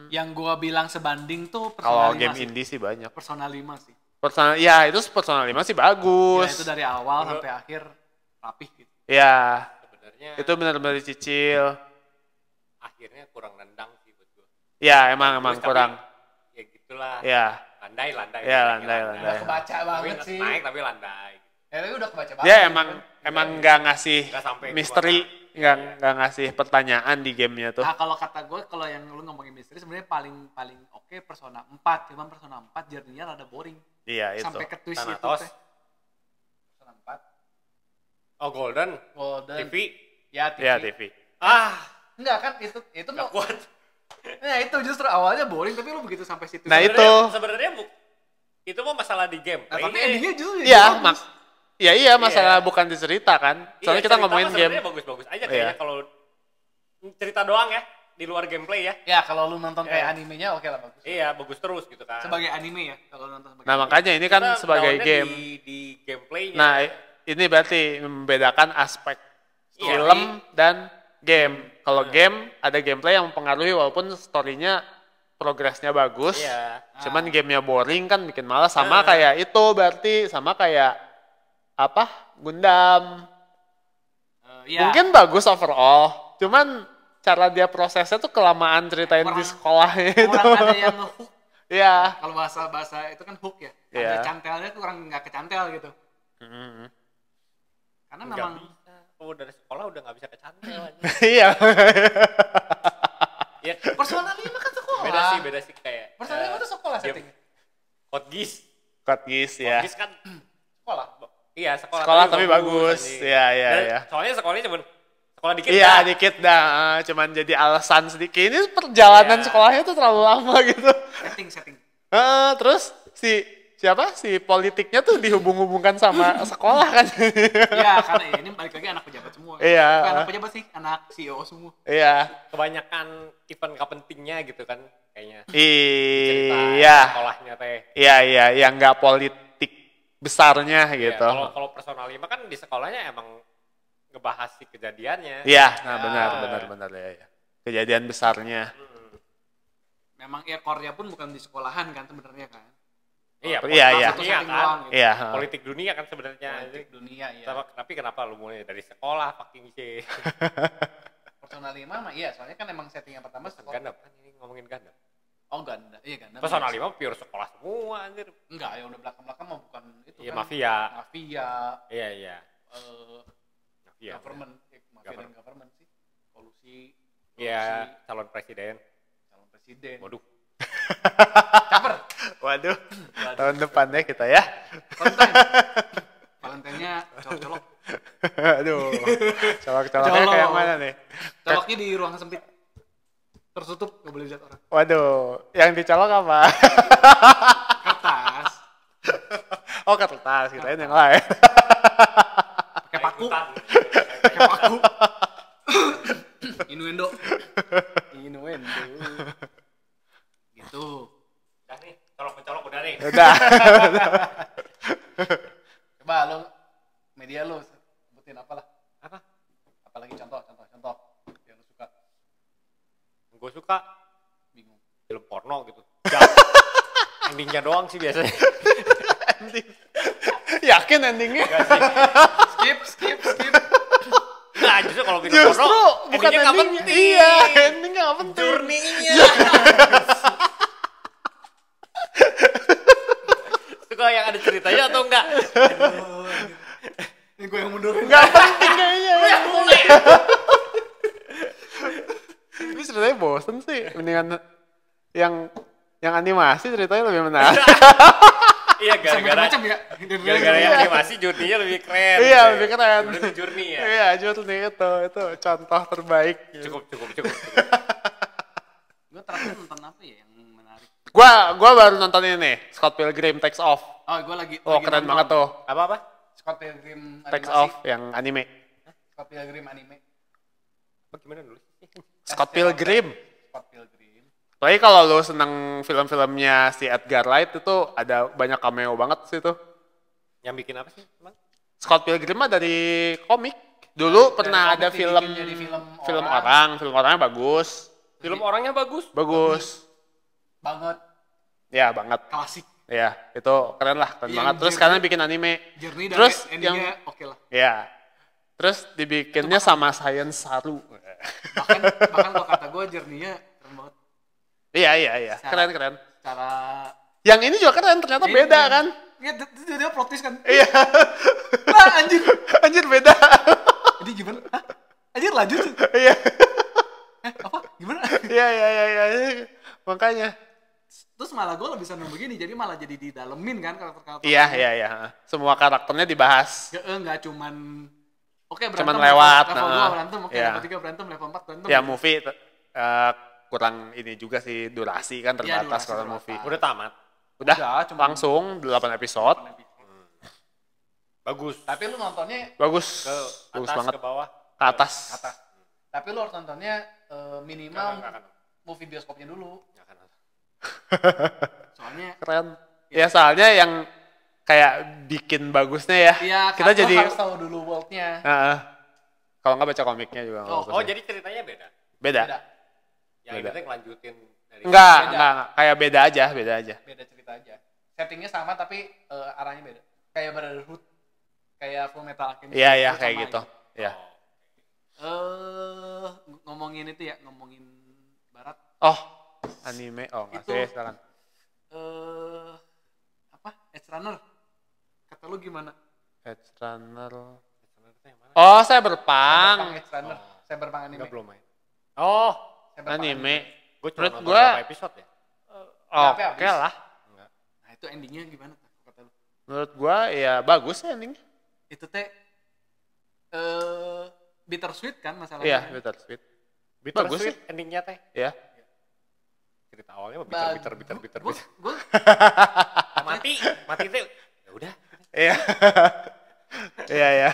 Yang gua bilang sebanding tuh Kalau Persona 5 game sih. indie sih banyak. Persona 5 sih. Personal, ya itu Persona 5 sih Ya, bagus. itu dari awal sampai akhir rapih gitu. Ya, sebenarnya itu benar-benar dicicil. akhirnya kurang nendang sih buat gua. Ya, emang Terus tapi, kurang. Ya gitulah. Ya, Landai. Ya, lagi landai. Udah kebaca Tapi banget sih. naik tapi landai. Ya tapi udah kebaca banget. dia emang nggak ngasih Nggak sampai misteri, nggak ngasih pertanyaan di gamenya tuh. Nah kalau kata gue, kalau yang lu ngomongin misteri sebenarnya paling oke Persona 4. Cuman Persona 4 journey-nya rada boring. Iya itu. Sampai ke twist itu Thanatos. teh. Persona 4. Oh, Golden. Golden. TV. Ya TV. Ya TV. Enggak kan itu Nggak mau. kuat. Nah itu justru awalnya boring tapi lu begitu sampai situ. Nah, sebenarnya- itu. Sebenarnya itu mah masalah di game. Nah, tapi endingnya justru Iya, bagus. iya masalah bukan dicerita kan. Soalnya kita ngomongin game. Sebenarnya bagus-bagus aja Iya. kayaknya kalau cerita doang ya di luar gameplay ya. Ya kalau lu nonton kayak Iya. animenya oke lah bagus. Iya, bagus terus gitu kan. Sebagai anime ya kalau nonton sebagai Nah anime. makanya ini kan Kita sebagai lawannya game. di gameplaynya. Nah ini berarti membedakan aspek Iya. film dan game. Kalau game ada gameplay yang mempengaruhi walaupun story-nya progresnya bagus. Iya. Cuman gamenya boring kan bikin malas sama kayak itu berarti sama kayak apa Gundam. Iya. Mungkin bagus overall. Cuman cara dia prosesnya tuh kelamaan ceritain di Kurang- sekolahnya itu. Kurang ada yang nge-hook. Iya. Kalau bahasa itu kan hook ya. Iya. Ada cantelnya tuh kurang nggak kecantel gitu. Mm. Karena Nggak memang bisa. Oh, dari sekolah udah nggak bisa kecantel aja. Iya. Ya, Persona 5 kan sekolah. beda sih kayak. Persona 5 tuh sekolah game setting. Code Geass. Code Geass ya. Code Geass kan Sekolah. iya sekolah, Sekolah tapi bagus. anjing. Iya, iya, Dan iya. Soalnya sekolahnya cuma sekolah dikit. Iya dah. dikit dah, cuman jadi alasan sedikit. Ini perjalanan Iya. sekolahnya tuh terlalu lama gitu. Setting. Terus si politiknya tuh dihubung-hubungkan sama sekolah kan. Iya, karena ini balik lagi anak pejabat semua. Iya. Bukan anak pejabat sih, anak CEO semua. Iya. Kebanyakan event gak pentingnya gitu kan kayaknya. Cerita Iya. sekolahnya teh. Iya, yang nggak politik besarnya Iya, gitu. kalau Persona 5 kan di sekolahnya emang ngebahas si kejadiannya. Iya, nah benar ya. Kejadian besarnya. Memang ya core-nya pun bukan di sekolahan kan sebenarnya kan. Iya, Iya, politik iya. dunia kan. Doang, gitu. Iya. Politik dunia kan sebenarnya. Politik dunia ya. Tapi kenapa lu mulai dari sekolah fucking shit? Persona 5 mah iya, soalnya kan emang setting yang pertama sekolah. Gundam kan ini ngomongin Gundam. Oh, Gundam. Iya, Gundam. Persona 5 pure sekolah semua anjir. Enggak, yang udah belakang-belakang mah bukan itu Iya, kan. mafia. Mafia, Iya. eh, Mafia. government, mafia dan government sih. Kolusi, Iya, calon presiden. calon presiden. Waduh. Caper. Waduh, tahun depan deh kita ya. Valentine. Valentine-nya colok-colok. Aduh, colok-coloknya Colok. kayak mana nih? Coloknya di ruang sempit. Tertutup, nggak boleh lihat orang. Waduh, yang dicolok apa? Kertas, Oh kertas, kirain yang lain. pakai paku, Ikutan. pakai paku. Innuendo. Gitu. Udah nih, colok-colok udah nih. Udah. Coba lo media lo sebutin apalah. Apa? Apalagi contoh yang lo suka. Gue suka Bingung. endingnya doang sih biasanya. Ending. Yakin endingnya? Enggak sih. Skip. Nah, justru kalau film Justru porno bukan endingnya nggak endingnya. penting. Iya, endingnya nggak penting. Journey-nya. Suka yang ada ceritanya atau enggak? Ini gue yang mundurin. Nggak penting kayaknya. Udah mulai. Ini ceritanya bosen sih. Mendingan yang animasi ceritanya lebih menarik. Iya, gara-gara Macam ya. gara-gara yang animasi journey-nya lebih keren. Iya, lebih keren. Lebih journey ya. Iya, Journey itu contoh terbaik. Cukup. Gue terakhir nonton apa ya yang menarik? Gua baru nonton ini nih, Scott Pilgrim Takes Off. Oh, gue lagi. Oh, lagi keren nonton banget tuh. Apa? Scott Pilgrim Takes animasi. Off yang anime. Scott Pilgrim anime. Gimana dulu? Scott Pilgrim. Scott Pilgrim. Apalagi kalau lu seneng film-filmnya si Edgar Wright itu ada banyak cameo banget sih tuh. Yang bikin apa sih, Bang? Scott Pilgrim mah dari komik. Dulu Dari pernah komik ada dibikin jadi film film orangnya bagus. Film orangnya bagus. Bagus. Banget. Ya, banget. Klasik. Ya, itu keren lah, keren Yang banget. Terus Journey- sekarang bikin anime. Journey dan Terus endingnya oke lah. Ya. Terus dibikinnya sama Science Saru. Bahkan kalau kata gue Journey-nya keren banget. Iya. Keren. Secara Yang ini juga keren, ternyata beda kan? Iya, dia plot twist kan. Iya. Wah, anjir. Anjir beda. Jadi gimana? Hah? Anjir lanjut. Iya. Apa? Gimana? Iya. Makanya. Terus malah gue lebih seneng begini, jadi malah jadi didalemin kan karakter-karakter. Iya. Semua karakternya dibahas. Nggak cuman berantem. Cuman lewat, Level 2 berantem, iya. level 3 berantem, level 4 berantem. Ya movie kurang ini juga sih durasi kan terbatas durasi kalau terbatas. movie. Udah tamat. Udah Cuma langsung 8 episode. Bagus. Tapi lu nontonnya Bagus. Ke Bagus atas, banget. ke bawah. Ke atas. atas. Tapi lu harus nontonnya minimal Nggak akan. movie bioskopnya dulu. Nggak akan. Soalnya Keren. Ya soalnya yang kayak bikin bagusnya ya. ya Kita lu jadi harus tahu dulu world-nya. kalau nggak baca komiknya juga nggak bagus Oh, ya. jadi ceritanya beda. Beda. Yang Beda. itu ngelanjutin dari Enggak, Beda. kayak beda aja. Beda cerita aja. Settingnya sama tapi arahnya beda. Kayak Brotherhood, kayak Full Metal Alchemist. Iya, itu kayak sama gitu. Iya. Ngomongin itu ya, ngomongin barat. Oh, anime. Oh, nggak Itu. sih sekarang. Apa? Edge Runner. Kata lu gimana? Edge Runner. Oh, saya berpang. Edge Runner. Cyberpunk anime. Enggak belum main. Oh, Cyberpunk Anime. gue cuma Menurut nonton gua- berapa episode ya? Oke habis. lah. Enggak. Nah, itu endingnya gimana kata lu? Menurut gua ya bagus ya endingnya. Itu teh bittersweet kan masalahnya. Iya, bittersweet. Bagus Bittersweet endingnya teh. Ya. Cerita awalnya mah Bag- bitter. Gua Mati teh. Ya udah. Iya. Iya.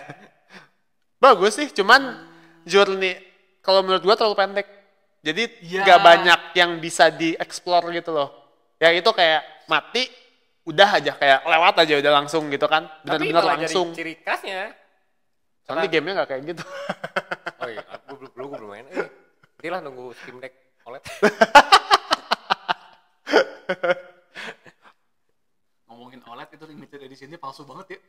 Bagus sih, cuman journey kalau menurut gua terlalu pendek. Jadi Iya. nggak banyak yang bisa dieksplor gitu loh. Ya itu kayak mati, udah aja kayak lewat aja udah langsung gitu kan. Tapi Benar-benar malah jadi langsung. ciri khasnya. Soalnya gamenya nggak kayak gitu. Oh iya, gue belum main. Nanti lah nunggu Steam Deck OLED. ngomongin OLED itu limited editionnya palsu banget ya.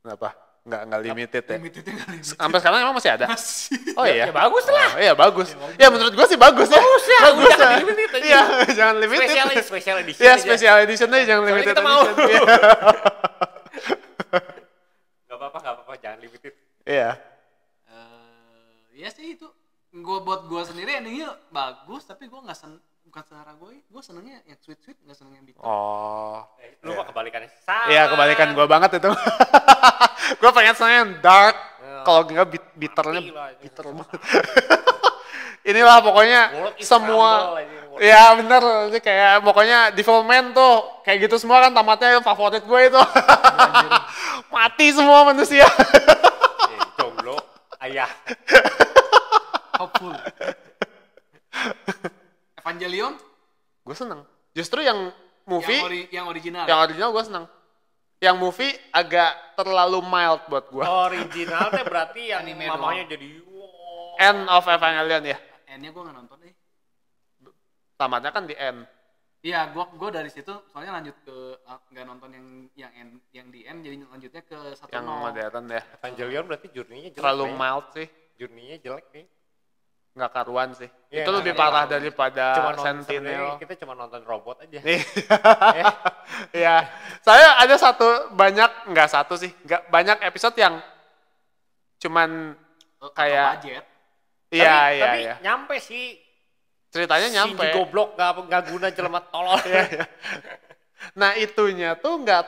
Kenapa? Nggak limited ya. Limitednya nggak limited. Sampai sekarang emang masih ada? Masih. Oh iya. Ya bagus lah. Oh, iya bagus. Ya menurut gua sih bagus ya. Bagus ya, Bagus jangan ya. limited aja. Iya, jangan limited. Special edition. Iya, aja. special edition aja jangan Soalnya limited kita mau. edition. Iya. Gak apa-apa, jangan limited. Iya. Ya sih itu. Buat gue sendiri endingnya bagus, tapi gue nggak bukan selera gue senengnya yang sweet nggak seneng yang bitter. Oh. Lu mah kebalikannya. Sama. Iya, kebalikan gua banget itu. Gua pengen seneng yang dark. Kalau enggak bitternya Mati lah, itu. bitter banget. Inilah pokoknya World is semua. crumble aja, world. Ya bener, ini kayak pokoknya Devilman tuh kayak gitu semua kan tamatnya favorit gue itu. Mati semua manusia. Jomblo, ayah. Hopeful. Evangelion Gue seneng. Justru yang movie, yang original. yang original gue seneng. Yang movie agak terlalu mild buat gue. Originalnya berarti yang Anime mamanya doang. jadi wow. End of Evangelion ya. Endnya gue nggak nonton Tamatnya kan di end. Iya, gua dari situ soalnya lanjut ke nggak nonton yang di end, jadi lanjutnya ke 1-0. Yang modern ya. Evangelion berarti journey-nya jelek. Terlalu Nih. mild sih. Journey-nya jelek nih. Nggak karuan sih. Iya, Itu lebih nggak parah karuan. daripada Cuma nonton Sentinel. kita cuma nonton robot aja. Iya. Saya ada nggak satu sih. Nggak banyak episode yang cuman kayak budget. iya. Tapi nyampe sih. Ceritanya nyampe. Shinji goblok nggak guna jelema tolol. Iya. Nah, itunya tuh nggak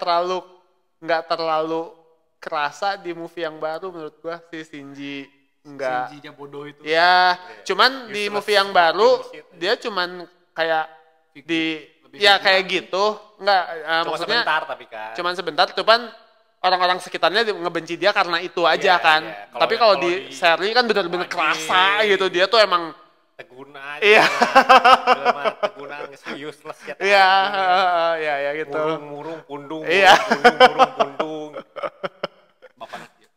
terlalu kerasa di movie yang baru menurut gua si Shinji enggak. Shinji-nya bodoh itu. Ya, cuman di Useless movie yang baru shit. dia cuman kayak Lebih ya figuran. kayak gitu. Enggak, Cuma maksudnya sebentar tapi kan. cuman sebentar, cuman orang-orang sekitarnya ngebenci dia karena itu aja Iya, kan. iya. Tapi kalau di seri kan benar-benar anjing. kerasa gitu. Dia tuh emang Teguna aja. Iya. Jelema teguna useless ya. iya, ya gitu. Murung pundung. Iya. Murung pundung. Bapak anak dia.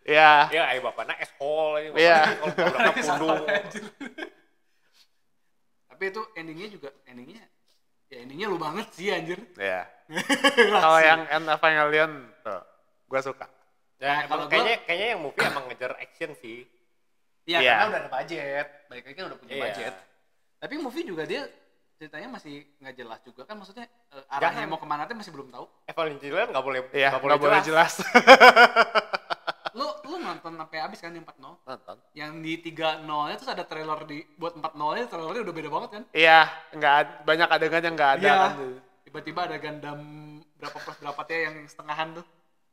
Iya. Ya, ayo bapakna eshole ini. Iya. Berapa pundung. Tapi itu endingnya lu banget sih anjir. Iya. Kalau yang End Evangelion tuh, gua suka. Ya, Kalau kayaknya yang movie emang ngejar action sih. Iya, Iya. karena udah ada budget. Balik lagi kan udah punya Iya. budget. Tapi movie juga dia ceritanya masih nggak jelas juga kan, maksudnya Jangan. arahnya mau kemana tuh masih belum tahu. Evangelion nggak boleh Iya, nggak boleh jelas. Lu nonton sampai habis kan yang 4-0? Nonton. Yang di 3-0-nya terus ada trailer buat 4-0-nya, trailernya udah beda banget kan? Iya, banyak adegan yang nggak ada Iya. kan. Tiba-tiba ada Gundam berapa plus berapa ya yang setengahan tuh.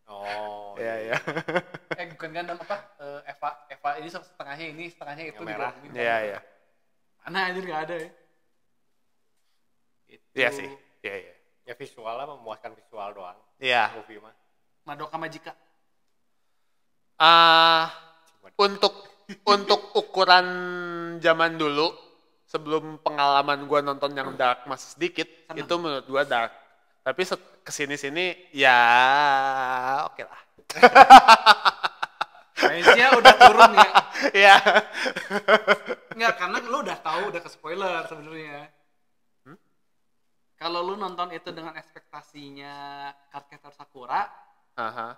Oh, Iya. Bukan Gundam apa? Eva ini setengahnya itu Yang merah. digabungin. Iya. Mana anjir nggak ada ya? Itu Iya sih. Iya. Ya visualnya memuaskan visual doang. Iya. Movie mah. Madoka Magica. Untuk ukuran zaman dulu sebelum pengalaman gua nonton yang dark masih sedikit, Seneng. itu menurut gua dark. Tapi kesini ya oke lah. Range-nya udah turun ya. Iya. Enggak, karena lu udah tahu, udah ke spoiler sebenarnya. Kalau lu nonton itu dengan ekspektasinya karakter Sakura, Aha.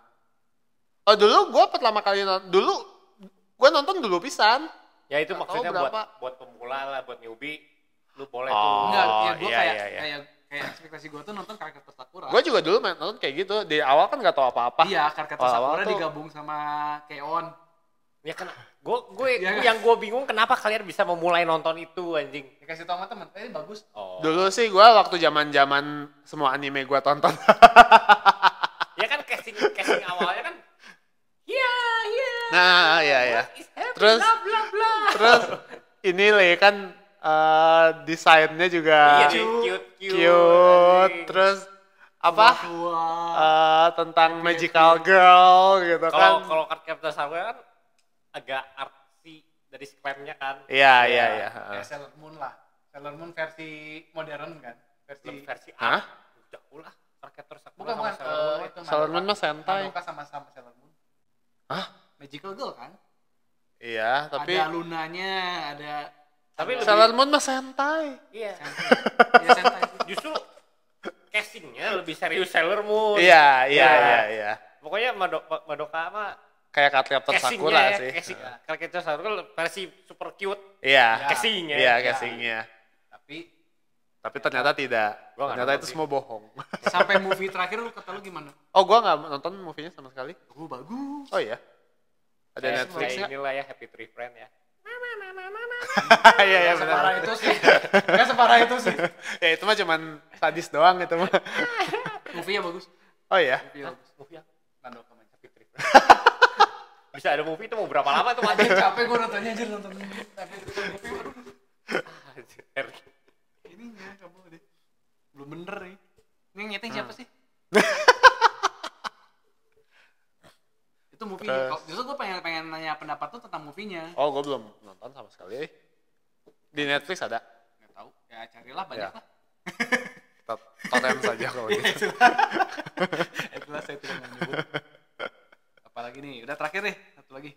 Oh dulu gue pertama kali nonton dulu pisan. Ya itu Nggak tahu maksudnya berapa. buat pemula lah, buat newbie. Lu boleh Oh. tuh. enggak, ya gue iya. kayak ekspektasi gue tuh nonton karakter Sakura. Gue juga dulu nonton kayak gitu. Di awal kan nggak tahu apa-apa. Iya, karakter Awal-awal Sakura tuh- digabung sama Keon. Ya kan gue Iya. yang gue bingung kenapa kalian bisa memulai nonton itu anjing. Dikasih tau sama temen, ini bagus. Oh. Dulu sih gue waktu zaman semua anime gue tonton. Ya kan casting awalnya kan iya. Nah, iya. What is happening? Terus- bla bla bla. Terus ini kan desainnya juga Iya deh, cute. cute. Terus apa? Tentang magical girl gitu kan. Kalau karakter Sakura kan agak artsy dari square-nya kan. Iya. Kayak Sailor Moon lah. Sailor Moon versi modern kan. Versi Hah? art. Jauh lah karakter Sakura Bukan, sama Sailor Moon. itu Sailor Moon mah sentai. Madoka sama Sailor Moon. Hah? Magical Girl kan? Iya, tapi Ada lunanya, ada Tapi lebih- Sailor Moon mah sentai. Iya. ya sentai. Justru castingnya lebih serius Sailor Moon. Iya. Pokoknya Madoka mah Kayak karakter Sakura castingnya sih. casting, karakter Sakura versi super cute. Iya. Castingnya. Iya, Iya. castingnya. Tapi Ternyata tidak. Gua nggak Ternyata nonton itu sih. semua bohong. sampai movie terakhir lu kata lu gimana? Oh, gua nggak nonton movie-nya sama sekali. Bagus. Oh iya. Ada Kayak- Netflix kayak nggak? inilah ya Happy Tree Friend ya. Iya, Nggak separah benar. itu sih. Nggak separah itu sih. Ya itu mah cuman sadis doang itu mah. Movie-nya bagus. Oh iya. Movie-nya bagus. Movie yang Madoka Magica. Happy Tree Friend. Bisa ada movie itu mau berapa lama tuh mati? Anjir capek gue nontonnya anjir nonton. Tapi itu movie aduh. Ininya kamu deh. Belum bener nih. Ini yang nyeting siapa sih? Itu movie. Terus- Justru gue pengen nanya pendapat tuh tentang movie-nya. Oh, gua belum nonton sama sekali. Di Netflix ada. Nggak tahu. Ya carilah banyak Ya. lah. Torrent saja kalau gitu. Itulah saya tidak mau nyebut. Apalagi nih, udah terakhir nih, satu lagi.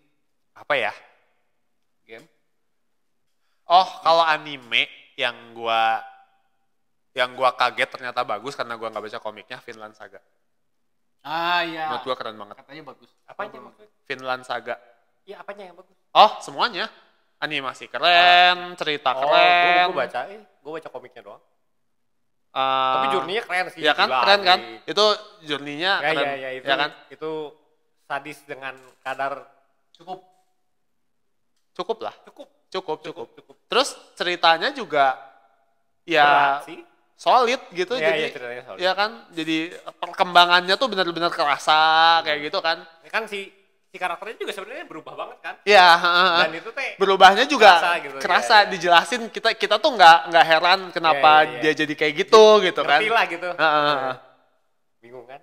Apa ya? Game. Oh, kalau anime yang gua kaget ternyata bagus karena gua nggak baca komiknya, Vinland Saga. Ah iya. Menurut gua keren banget. Katanya bagus. Apanya maksudnya? Vinland Saga. Iya, apanya yang bagus? Oh, semuanya. Animasi keren, cerita keren. Gue baca komiknya doang. Eh, Tapi journey-nya keren sih. ya kan, gila, keren kan? nih. Itu journey-nya Ya, keren. ya, itu, ya kan? itu sadis dengan kadar Cukup. Cukup lah. cukup. Cukup. Terus ceritanya juga Berat ya sih. solid gitu, Iya, jadi iya, ceritanya solid. ya kan, jadi perkembangannya tuh benar-benar kerasa kayak gitu kan. Ya kan si karakternya juga sebenarnya berubah banget kan. Iya, Dan itu teh berubahnya juga kerasa gitu, kerasa, iya. dijelasin, kita tuh nggak heran kenapa Iya. dia jadi kayak gitu kan. ngerti lah gitu. Heeh. Bingung kan?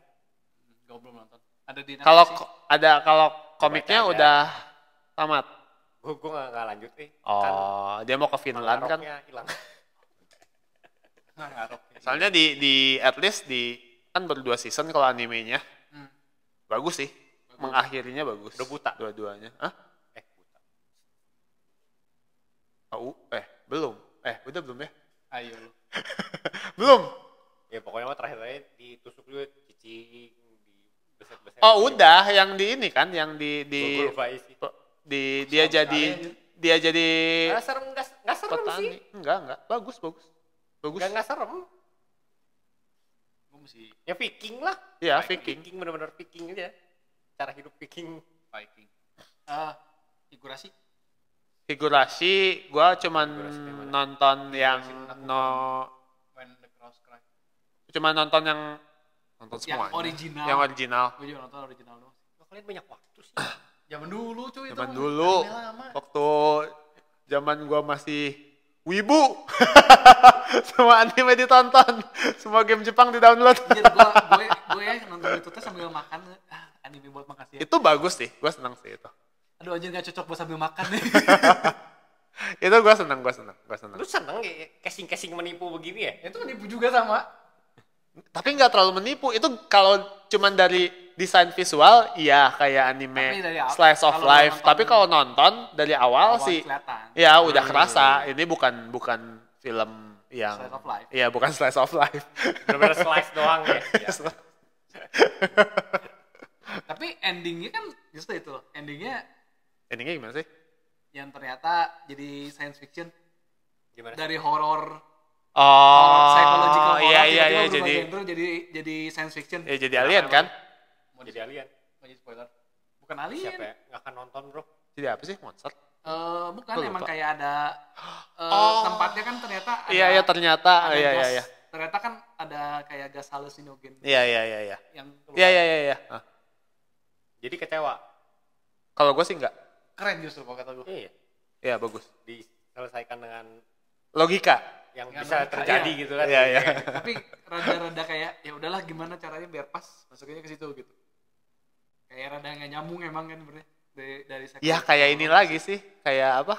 Gue belum nonton. Ada di Kalau Netflix. kalau komiknya aja. udah tamat. Gue nggak lanjut nih. Oh, dia mau ke Kan Finland kan. Ragnaroknya hilang. Nah, ngarok. Soalnya di at least kan baru 2 season kalau animenya. Hmm. Bagus sih. Mengakhirinya bagus. Udah buta. Dua-duanya. Hah? Buta. Belum. Udah belum ya? Ayo lu. Belum. Ya pokoknya mah terakhir ditusuk dulu cicing, beset-beset. Oh, udah yang di ini kan, yang Gue lupa isi. dia jadi dia jadi Nggak serem, nggak serem petani. sih. Enggak. Bagus. Nggak serem. Gue mesti Ya Viking lah. Iya, Viking Viking. bener-bener Viking aja. Cara hidup Viking. Viking. Figurasi. Figurasi gua cuman Figurasi gimana? nonton yang When the Crows Cry. cuman nonton yang semuanya. original. Yang original. Gue juga nonton original doang. Kok kalian banyak waktu sih? Zaman dulu cuy itu. Zaman mah dulu anime lama. waktu zaman gua masih wibu. Semua anime ditonton, semua game Jepang di-download. Anjir, gue ya nonton itu tuh sambil makan. Anime buat makan siang. Itu bagus sih, gua senang sih itu. Aduh anjir gak cocok buat sambil makan nih. Itu gua senang. Lu seneng ya casing-casing menipu begini ya? Itu menipu juga sama. Tapi nggak terlalu menipu. Itu kalau cuman dari desain visual, iya kayak anime Tapi dari slice of kalau life. nonton- Tapi kalau nonton dari awal sih, kelihatan. ya udah kerasa. Ini bukan film yang Slice of life. Iya, bukan slice of life. Bener-bener slice doang ya. Tapi endingnya kan justru itu loh. Endingnya Endingnya gimana sih? yang ternyata jadi science fiction Gimana? dari horor Oh, psychological horror iya tiba-tiba berubah jadi genre jadi science fiction. ya jadi alien kan? Mau Jadi alien. mau jadi spoiler. Bukan alien. Siapa ya? Nggak akan nonton bro. Jadi apa sih, monster? Bukan, Gua emang lupa. kayak ada Oh. tempatnya kan ternyata ada, Iya ternyata. ada Iya gas. iya. Ternyata kan ada kayak gas halusinogen Iya. yang keluar. Iya. Ah. Jadi kecewa. Kalau gue sih enggak. Keren justru kalau kata gue. Iya. Iya bagus. Diselesaikan dengan Logika. yang Yang bisa logika, terjadi iya. gitu kan. Iya. Tapi rada-rada kayak ya udahlah gimana caranya biar pas masuknya ke situ gitu. Kayak rada nggak nyambung emang kan sebenarnya dari sektor Ya kayak ini lagi sih. Kayak apa?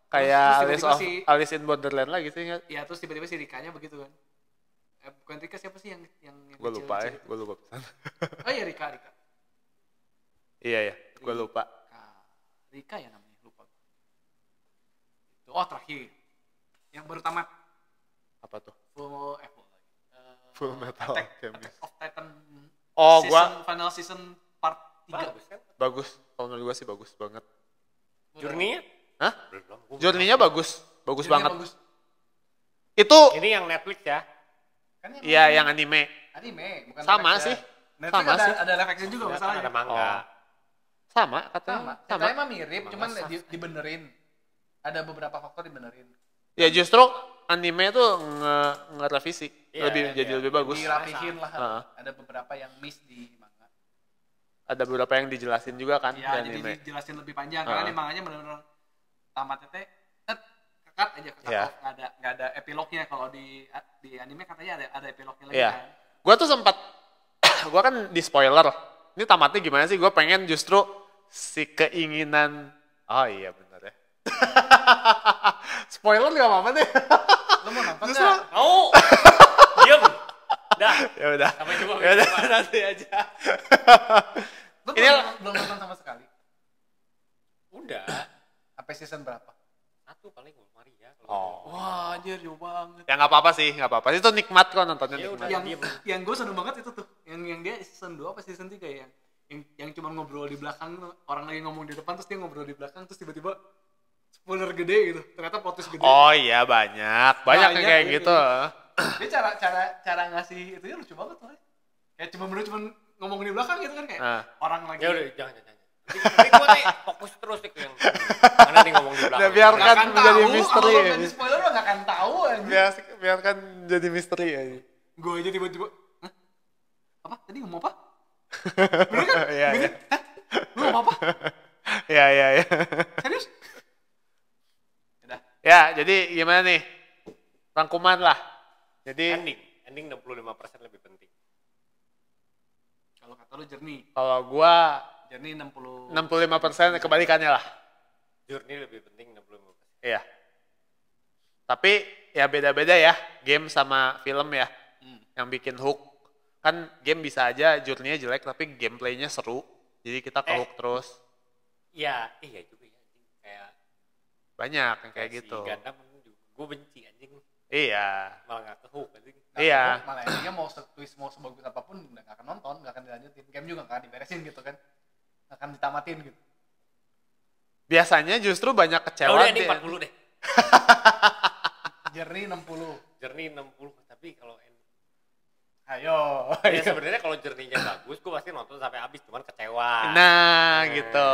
Kayak Terus tiba-tiba Alice in Borderland lagi sih. ya terus tiba-tiba si Rikanya begitu kan. Bukan Rika, siapa sih yang Gue lupa ya. kecil-kecil itu? Gue lupa pesan. Oh iya Rika. Iya. Gue lupa. Rika ya namanya, lupa. Oh terakhir yang baru tamat Apa tuh? full lagi. Full Metal Attack Alchemist. of Titan. Oh, final season part 3. Bagus kan? Bagus. Kalau menurut gue sih bagus banget. Journey-nya? Hah? Belum. Gua Journey-nya bagus. Bagus Jadinya banget. bagus. Itu Ini yang Netflix ya. Kan iya yang anime. anime, bukan Sama live action. sih. Netflix Sama ada, sih. ada live action juga Kan masalahnya. ada manga. Oh. Sama Sama. katanya. Ceritanya mah mirip, Manga cuman sah. dibenerin. Ada beberapa faktor dibenerin. Ya justru anime tuh ngerevisi. Iya, Jadi iya. lebih bagus. Dirapihin lah. Heeh. Ada beberapa yang miss di manga. Ada beberapa yang dijelasin juga kan di Iya, jadi anime. dijelasin lebih panjang. Karena di manganya bener-bener tamatnya teh kekat aja, kekat Iya. off. Nggak ada epilognya. Kalau di anime katanya ada epilognya lagi Iya. kan. Gua tuh sempat gua kan di spoiler. Ini tamatnya gimana sih? Gua pengen justru si keinginan. Oh iya bener ya. Spoiler gak apa-apa deh. Lo mau nonton Justru nggak? Mau. Diam. Dah. ya udah. Sampai coba. Ya udah nanti aja. Lo Ini belum nonton sama sekali. Udah. Sampai season berapa? Satu paling Maria. Oh. Wah, anjir coba. nggak apa-apa sih, nggak apa-apa. Itu nikmat kok nontonnya, Ya nikmat. udah. yang gue seneng banget itu tuh yang dia season 2 apa season 3 ya, yang cuma ngobrol di belakang tuh. Orang lagi ngomong di depan terus dia ngobrol di belakang terus tiba-tiba spoiler gede gitu, ternyata plot twist gede. Oh iya, banyak yang kayak iya, gitu. Dia cara ngasih itu ya lucu banget lah, kayak cuma ngomong di belakang gitu kan, kayak orang lagi. Ya udah, jangan. Tapi gue nih fokus terus nih ke yang mana nih ngomong di belakang. Nah, biarkan Nggak akan menjadi tahu, misteri. kalau jadi spoiler lo nggak akan tahu aja. Biarkan jadi misteri aja. Gue aja tiba-tiba, hah? Apa? Tadi ngomong apa? Bener kan? Iya, Bener? iya. Hah? Lu ngomong apa? Iya. Serius? Udah. Ya, jadi gimana nih? Rangkuman lah. Jadi Ending 65% lebih penting. Kalau kata lu jernih. kalau gua Jernih 60. 65% kebalikannya lah. Journey lebih penting 65%. Iya. Tapi ya beda-beda ya, game sama film ya. Yang bikin hook. Kan game bisa aja journey-nya jelek tapi gameplaynya seru. Jadi kita ke hook terus. Iya juga ya. Kayak Banyak yang kayak gitu. Si Gundam gue benci anjing. Iya. Malah gak ke hook anjing. Iya. Malah dia mau twist mau sebagus apapun udah gak akan nonton, gak akan dilanjutin. Game juga gak akan diberesin gitu kan. Gak akan ditamatin gitu. Biasanya justru banyak Ya kecewa. udah ending 40 deh. Jernih 60. Journey 60 tapi kalau Ayo. ya sebenarnya kalau journey-nya bagus gue pasti nonton sampai habis, cuman kecewa. Nah, gitu.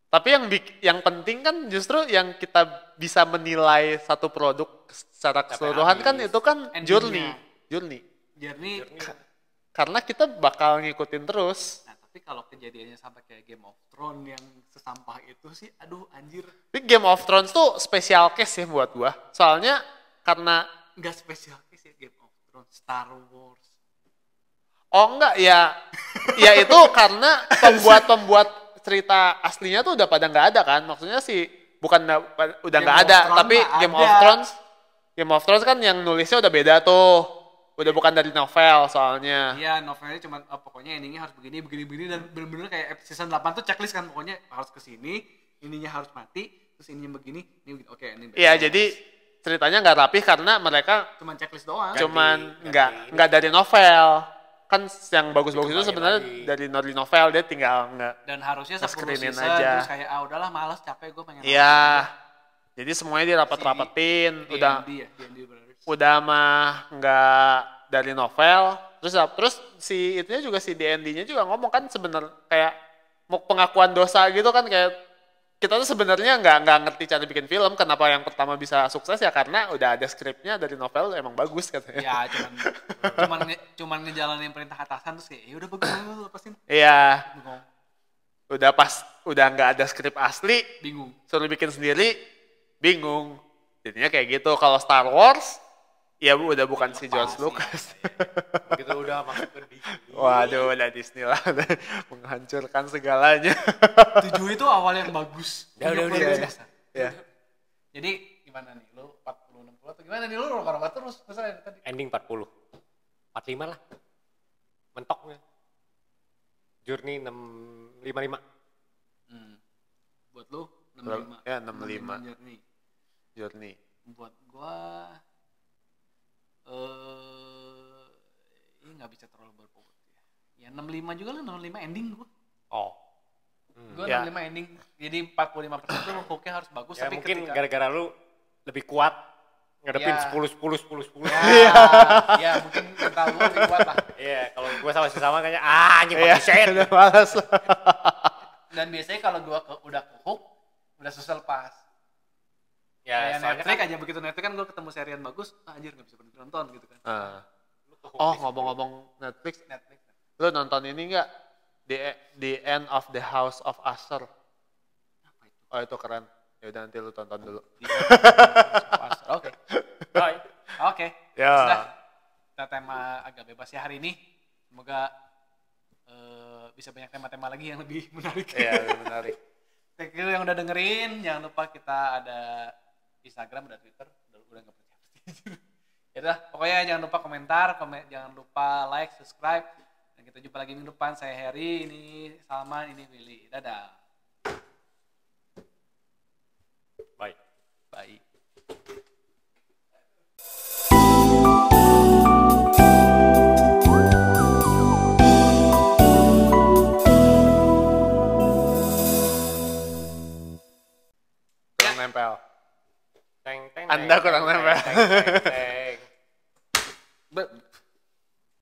Tapi yang penting kan justru yang kita bisa menilai satu produk secara keseluruhan kan habis. itu kan Endingnya. journey. Jernih. Karena kita bakal ngikutin terus. Nah, tapi kalau kejadiannya sampai kayak Game of Thrones yang sesampah itu sih, aduh anjir. Tapi Game of Thrones tuh special case ya buat gua. Soalnya karena Nggak spesial case ya Game of Thrones, Star Wars. oh enggak ya, ya itu karena pembuat cerita aslinya tuh udah pada nggak ada kan. Maksudnya sih bukan udah nggak Game of ada, Thrones tapi mah ada. Game of Thrones kan yang nulisnya udah beda tuh. Udah bukan dari novel soalnya. Iya, novelnya cuma pokoknya endingnya harus begini dan bener-bener kayak season 8 tuh checklist kan, pokoknya harus kesini, ininya harus mati, terus ininya begini, ini begini. Oke, ini. Iya, jadi ceritanya nggak rapi karena mereka Cuman checklist doang. cuman ganti. nggak dari novel. Kan yang bagus-bagus itu Dikembangin sebenarnya lagi. dari novel, dia tinggal nggak. Dan harusnya 10 Nge-screenin season aja. terus kayak udahlah males, capek gue pengen. Iya. Jadi semuanya dirapat-rapatin, D&D ya, D&D Brothers. udah mah nggak dari novel. Terus si itunya juga si D&D-nya juga ngomong kan sebenarnya kayak mau pengakuan dosa gitu kan, kayak kita tuh sebenarnya nggak ngerti cara bikin film. Kenapa yang pertama bisa sukses ya karena udah ada skripnya dari novel emang bagus katanya. Ya, cuman ngejalanin perintah atasan terus kayak, ya udah bagus lu lepasin. Iya, Bengong. udah nggak ada skrip asli, Bingung. suruh bikin sendiri, bingung. Jadinya kayak gitu. Kalau Star Wars, ya udah bukan si George Lucas. Begitu udah masuk ke Disney. Waduh, udah Disney lah, menghancurkan segalanya. 7 itu awal yang bagus. Udah. Biasa. Ya. Jadi gimana nih? Lu 40 60 atau gimana nih lu rokat terus misalnya tadi? Ending 40. 45 lah. Mentoknya. Journey 655. Buat lu 65. Ya, 65. Jernih. Journey. Buat gua ini nggak bisa terlalu berbobot ya. Ya 65 juga lah, 65 ending gua. Oh. Gua Ya. 65 ending. Jadi 45% tuh hooknya harus bagus, Ya tapi mungkin ketika gara-gara lu lebih kuat ngadepin Ya. 10. ya mungkin mental gua lebih kuat lah. Iya, kalau gua sama kayaknya anjing Iya, mati set. udah malas. Dan biasanya kalau gua udah ke hook, udah susah lepas. Ya, Kayak soalnya Netflix kan aja, begitu Netflix kan gue ketemu serian bagus, anjir gak bisa berhenti nonton gitu kan. Oh, ngomong-ngomong Netflix, Netflix. lu nonton ini nggak? The End of the House of Usher. Apa itu? Oh, itu keren. Ya udah nanti lu tonton dulu. Oke. Bye. Oke. Ya. Sudah. Kita tema agak bebas ya hari ini. Semoga bisa banyak tema-tema lagi yang lebih menarik. Iya, lebih menarik. Thank you yang udah dengerin. Jangan lupa kita ada Instagram, ada Twitter. Udah nggak percaya. Ya udah, pokoknya jangan lupa komentar, jangan lupa like, subscribe. Dan kita jumpa lagi minggu depan. Saya Heri, ini Salman, ini Willy. Dadah. Bye. Bye. nempel. Teng teng. Anda teng, kurang teng, nempel. teng, teng, teng.